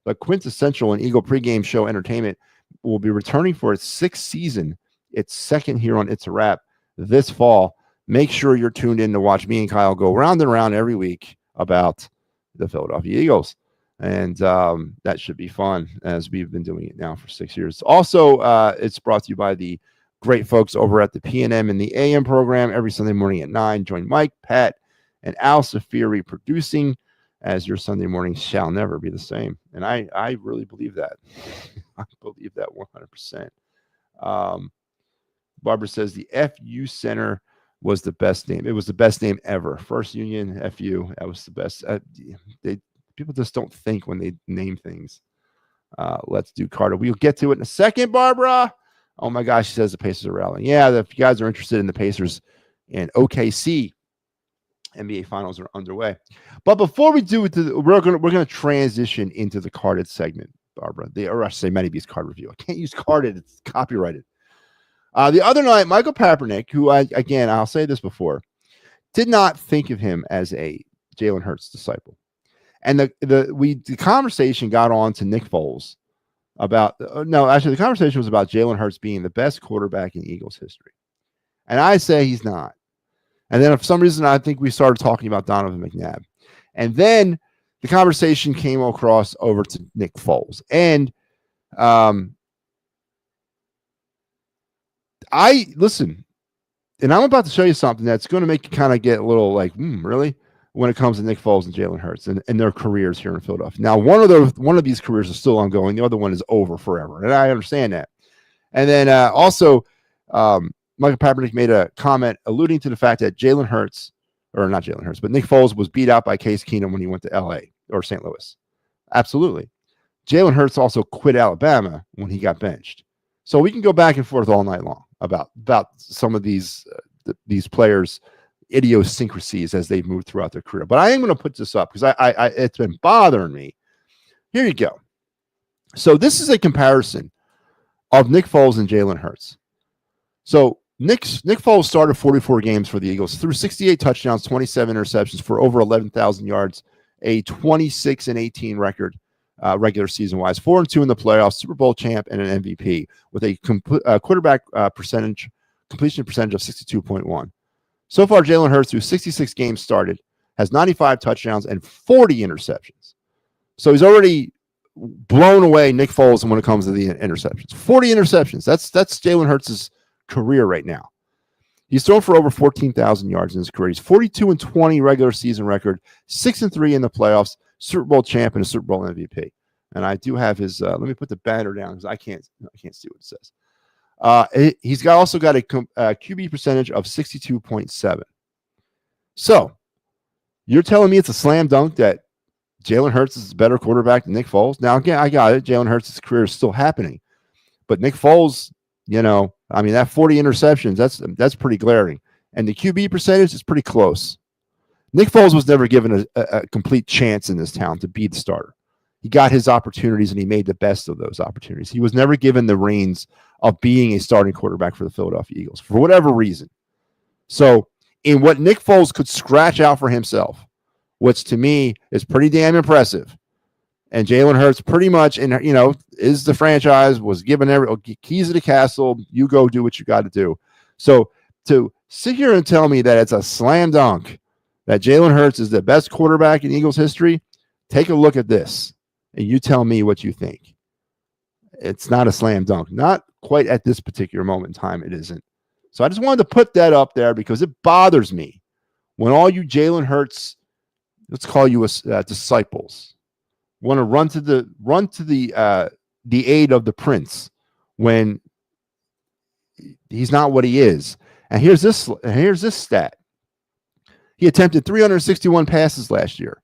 The quintessential and Eagle pregame show entertainment will be returning for its 6th season, its 2nd here on It's a Wrap this fall. Make sure you're tuned in to watch me and Kyle go round and round every week about the Philadelphia Eagles. And that should be fun, as we've been doing it now for 6 years. Also, it's brought to you by the great folks over at the PNM and the AM program every Sunday morning at 9. Join Mike, Pat, and Al Safiri producing, as your Sunday morning shall never be the same. And I really believe that. I believe that 100%. Barbara says the FU Center was the best name. It was the best name ever. First Union, FU. That was the best. People just don't think when they name things. Let's do Carter. We'll get to it in a second, Barbara. Oh, my gosh, she says the Pacers are rallying. Yeah, if you guys are interested in the Pacers and OKC, NBA Finals are underway. But before we do it, we're gonna transition into the carded segment, Barbara. Or I should say MattyB's card review. I can't use carded; it's copyrighted. The other night, Michael Papernick, who I'll say this before, did not think of him as a Jalen Hurts disciple, and the conversation got on to Nick Foles about the conversation was about Jalen Hurts being the best quarterback in Eagles history, and I say he's not. And then for some reason, I think we started talking about Donovan McNabb. And then the conversation came across over to Nick Foles. And listen, and I'm about to show you something that's going to make you kind of get a little like, really? When it comes to Nick Foles and Jalen Hurts and their careers here in Philadelphia. Now, one of these careers is still ongoing. The other one is over forever. And I understand that. And then also, Michael Papernick made a comment alluding to the fact that Nick Foles was beat out by Case Keenum when he went to L.A. or St. Louis. Absolutely. Jalen Hurts also quit Alabama when he got benched. So we can go back and forth all night long about some of these players' idiosyncrasies as they've moved throughout their career. But I am going to put this up because I it's been bothering me. Here you go. So this is a comparison of Nick Foles and Jalen Hurts. So Nick Foles started 44 games for the Eagles, threw 68 touchdowns, 27 interceptions for over 11,000 yards, a 26-18 record regular season-wise, 4-2 in the playoffs, Super Bowl champ, and an MVP with a quarterback completion percentage of 62.1. So far, Jalen Hurts, through 66 games started, has 95 touchdowns and 40 interceptions. So he's already blown away Nick Foles when it comes to the interceptions. 40 interceptions. That's Jalen Hurts' career right now. He's thrown for over 14,000 yards in his career. He's 42-20 regular season record, 6-3 in the playoffs, Super Bowl champ, and a Super Bowl MVP. And I do have his. Let me put the banner down because I can't see what it says. He's also got a QB percentage of 62.7. So you're telling me it's a slam dunk that Jalen Hurts is a better quarterback than Nick Foles? Now again, I got it. Jalen Hurts' career is still happening. But Nick Foles, that 40 interceptions, that's pretty glaring. And the QB percentage is pretty close. Nick Foles was never given a complete chance in this town to be the starter. He got his opportunities, and he made the best of those opportunities. He was never given the reins of being a starting quarterback for the Philadelphia Eagles for whatever reason. So in what Nick Foles could scratch out for himself, which to me is pretty damn impressive, and Jalen Hurts pretty much, is the franchise, was given every keys to the castle. You go do what you got to do. So to sit here and tell me that it's a slam dunk that Jalen Hurts is the best quarterback in Eagles history, take a look at this, and you tell me what you think. It's not a slam dunk. Not quite at this particular moment in time, it isn't. So I just wanted to put that up there because it bothers me when all you Jalen Hurts, let's call you disciples, want to run to the aid of the prince when he's not what he is. And here's this stat. He attempted 361 passes last year.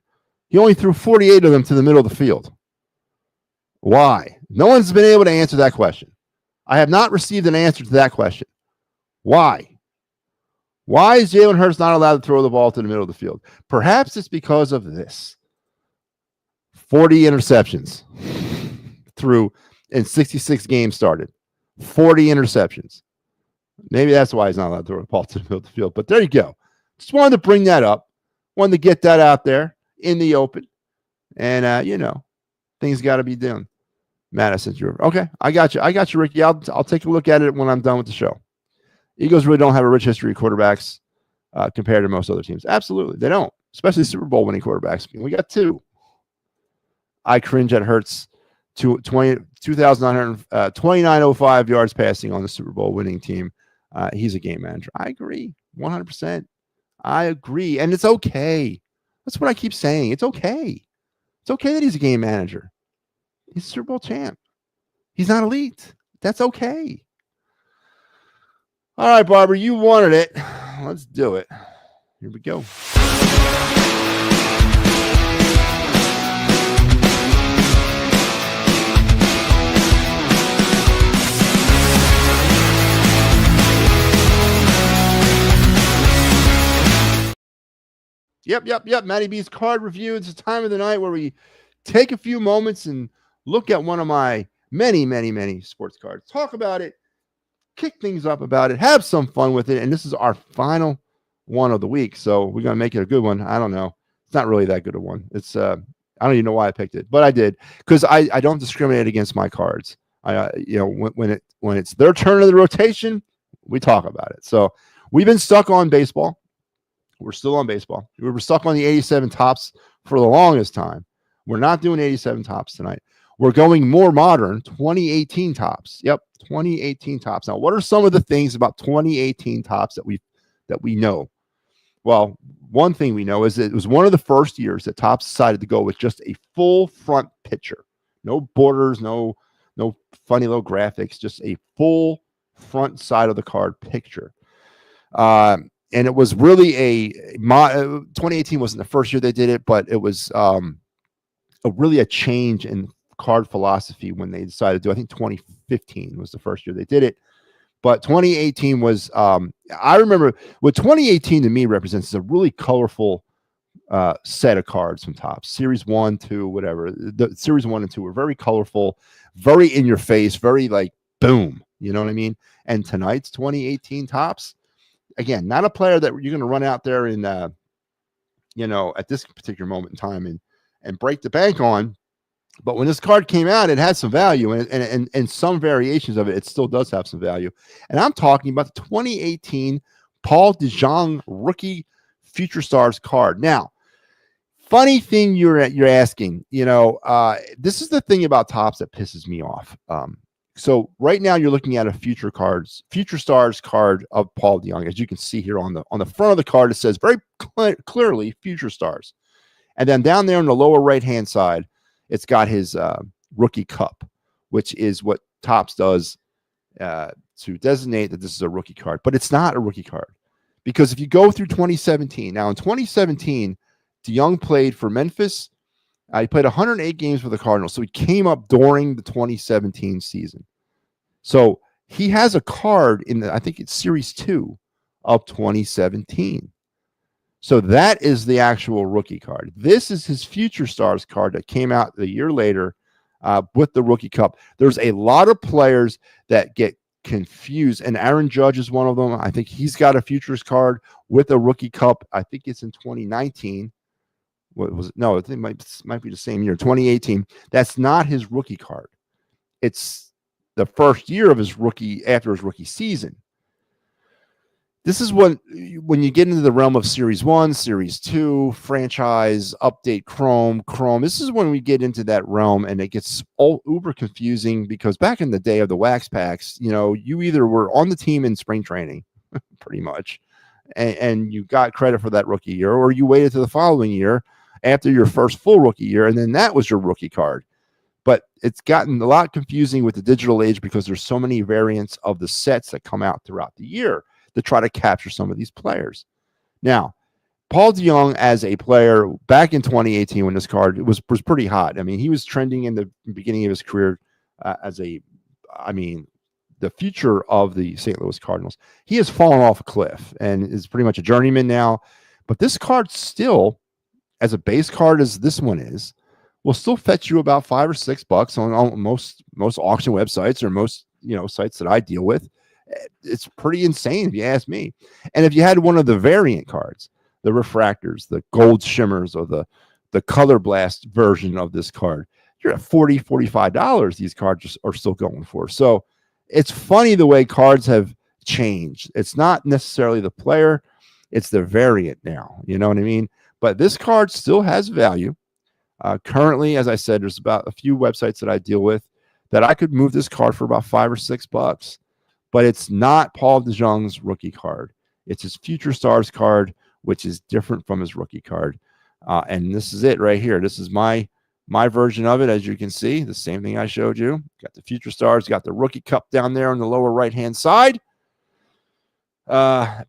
He only threw 48 of them to the middle of the field. Why? No one's been able to answer that question. I have not received an answer to that question. Why? Why is Jalen Hurts not allowed to throw the ball to the middle of the field? Perhaps it's because of this. 40 interceptions through in 66 games started. 40 interceptions. Maybe that's why he's not allowed to throw the ball to the middle of the field. But there you go. Just wanted to bring that up. Wanted to get that out there in the open. And, things got to be done. Madison, okay. I got you, Ricky. I'll take a look at it when I'm done with the show. Eagles really don't have a rich history of quarterbacks compared to most other teams. Absolutely. They don't, especially Super Bowl winning quarterbacks. We got two. I cringe at Hurts. 2,905 yards passing on the Super Bowl winning team. He's a game manager. I agree. 100%. I agree. And it's okay. That's what I keep saying. It's okay. It's okay that he's a game manager. He's a Super Bowl champ. He's not elite. That's okay. All right, Barber, you wanted it. Let's do it. Here we go. Yep. MattyB's card review. It's a time of the night where we take a few moments and look at one of my many sports cards. Talk about it. Kick things up about it. Have some fun with it. And this is our final one of the week. So we're going to make it a good one. I don't know. It's not really that good a one. It's I don't even know why I picked it, but I did because I don't discriminate against my cards. When it's their turn of the rotation, we talk about it. So we've been stuck on baseball. We're still on baseball. We were stuck on the 87 tops for the longest time. We're not doing 87 tops tonight. We're going more modern, 2018 tops. Yep, 2018 tops. Now, what are some of the things about 2018 tops that we know? Well, one thing we know is that it was one of the first years that Topps decided to go with just a full front picture. No borders, no funny little graphics, just a full front side of the card picture. And it was really 2018 wasn't the first year they did it, but it was really a change in card philosophy when they decided to do. I think 2015 was the first year they did it, but 2018 was. I remember what 2018 to me represents is a really colorful set of cards from Topps. Series 1, 2, whatever. The Series 1 and 2 were very colorful, very in your face, very like boom. You know what I mean? And tonight's 2018 Topps. Again, not a player that you're going to run out there and, at this particular moment in time and break the bank on. But when this card came out, it had some value, and some variations of it, it still does have some value. And I'm talking about the 2018 Paul DeJong rookie Future Stars card. Now, funny thing you're asking, this is the thing about Topps that pisses me off. So right now you're looking at a Future Stars card of Paul DeJong. As you can see here on the front of the card, it says very clearly Future Stars. And then down there on the lower right-hand side, it's got his rookie cup, which is what Topps does to designate that this is a rookie card. But it's not a rookie card because if you go through 2017, now in 2017, DeJong played for Memphis. He played 108 games for the Cardinals, so he came up during the 2017 season. So he has a card in the, I think it's Series 2 of 2017. So that is the actual rookie card. This is his Future Stars card that came out a year later with the Rookie Cup. There's a lot of players that get confused, and Aaron Judge is one of them. I think he's got a Futures card with a Rookie Cup. I think it's in 2019. What was it? No, I think it might be the same year, 2018. That's not his rookie card. It's the first year of his rookie after his rookie season. This is when you get into the realm of Series 1, Series 2, franchise, update, Chrome. This is when we get into that realm, and it gets all uber confusing because back in the day of the wax packs, you either were on the team in spring training, pretty much, and you got credit for that rookie year, or you waited to the following year after your first full rookie year, and then that was your rookie card. But it's gotten a lot confusing with the digital age because there's so many variants of the sets that come out throughout the year to try to capture some of these players. Now, Paul DeJong as a player back in 2018 when this card was pretty hot. I mean, he was trending in the beginning of his career the future of the St. Louis Cardinals. He has fallen off a cliff and is pretty much a journeyman now. But this card still, as a base card as this one is, will still fetch you about $5 or $6 on most auction websites or most sites that I deal with. It's pretty insane if you ask me. And if you had one of the variant cards, the refractors, the gold shimmers, or the color blast version of this card, you're at $40, $45. These cards are still going for. So it's funny the way cards have changed. It's not necessarily the player, it's the variant now. You know what I mean? But this card still has value. Currently, as I said, there's about a few websites that I deal with that I could move this card for about $5 or $6. But it's not Paul DeJong's rookie card. It's his Future Stars card, which is different from his rookie card. And this is it right here. This is my version of it. As you can see, the same thing I showed you. Got the Future Stars, got the Rookie Cup down there on the lower right-hand side.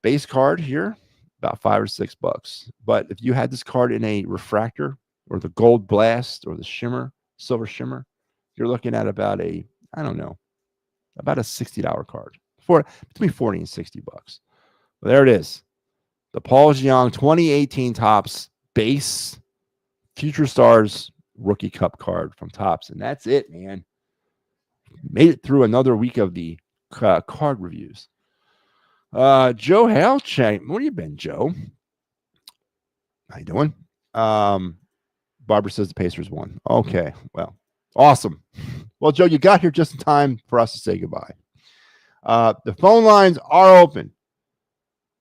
Base card here, about $5 or $6. But if you had this card in a refractor or the gold blast or the shimmer, silver shimmer, you're looking at about a $60 card for between $40 and $60. Well, there it is. The Paul DeJong 2018 Topps base Future Stars Rookie Cup card from Topps. And that's it, man. Made it through another week of the card reviews. Joe Halcheck. Where you been, Joe? How you doing? Barbara says the Pacers won. Okay, well, awesome. Well, Joe, you got here just in time for us to say goodbye. The phone lines are open,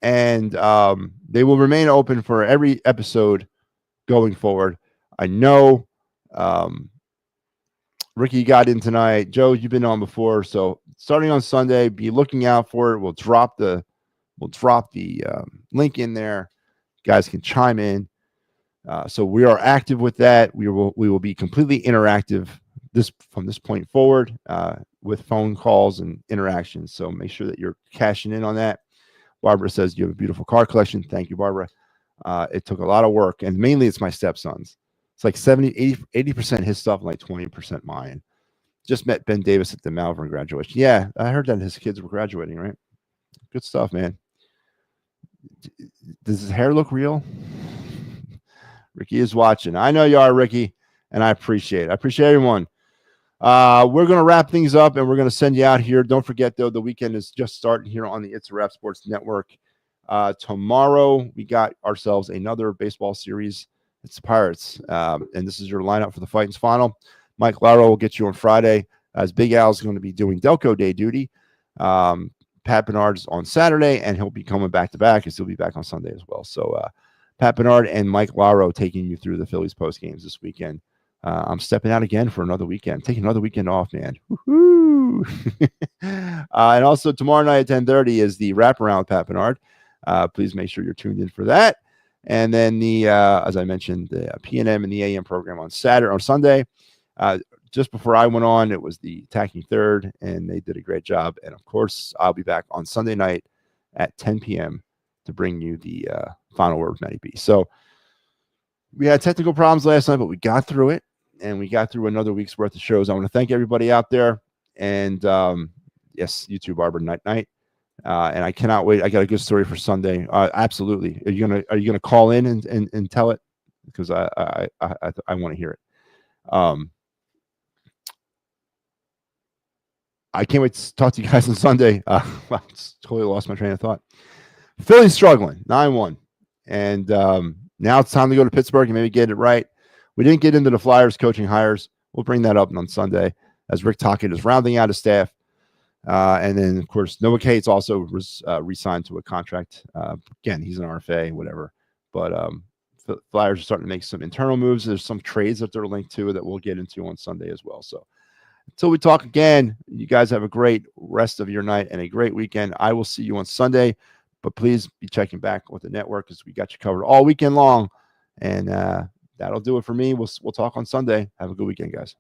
and they will remain open for every episode going forward. I know Ricky got in tonight. Joe, you've been on before, so starting on Sunday, be looking out for it. We'll drop the link in there. You guys can chime in. So we are active with that. We will be completely interactive from this point forward with phone calls and interactions. So make sure that you're cashing in on that. Barbara says you have a beautiful card collection. Thank you, Barbara. It took a lot of work, and mainly it's my stepson's. It's like 80% his stuff, and like 20% mine. Just met Ben Davis at the Malvern graduation. Yeah, I heard that his kids were graduating, right? Good stuff, man. Does his hair look real? Ricky is watching. I know you are, Ricky, and I appreciate it. I appreciate everyone. We're going to wrap things up, and we're going to send you out here. Don't forget, though, the weekend is just starting here on the It's a Wrap Sports Network. Tomorrow, we got ourselves another baseball series. It's the Pirates, and this is your lineup for the Fightins final. Mike Laro will get you on Friday, as Big Al's going to be doing Delco Day duty. Pat Bernard's on Saturday, and he'll be coming back-to-back, and he'll be back on Sunday as well. So Pat Bernard and Mike Laro taking you through the Phillies post games this weekend. I'm stepping out again for another weekend. Taking another weekend off, man. And also tomorrow night at 10:30 is the wraparound with Pat Bernard. Please make sure you're tuned in for that. And then the, as I mentioned, the PNM and the AM program on Sunday. Just before I went on, it was the Attacking Third, and they did a great job. And of course, I'll be back on Sunday night at 10 p.m. to bring you the final word with MattyB. So we had technical problems last night, but we got through it, and we got through another week's worth of shows. I want to thank everybody out there, and Yes, YouTube Arbor Night. And I cannot wait. I got a good story for Sunday. Absolutely. Are you gonna call in and tell it? Because I want to hear it. I can't wait to talk to you guys on Sunday. I totally lost my train of thought. Philly's struggling 9-1, and now it's time to go to Pittsburgh and maybe get it right. We didn't get into the Flyers coaching hires. We'll bring that up on Sunday as Rick Tocchet is rounding out his staff. And then, of course, Noah Cates also re-signed to a contract. Again, he's an RFA, whatever. But the Flyers are starting to make some internal moves. There's some trades that they're linked to that we'll get into on Sunday as well. So until we talk again, you guys have a great rest of your night and a great weekend. I will see you on Sunday. But please be checking back with the network because we got you covered all weekend long. And that'll do it for me. We'll talk on Sunday. Have a good weekend, guys.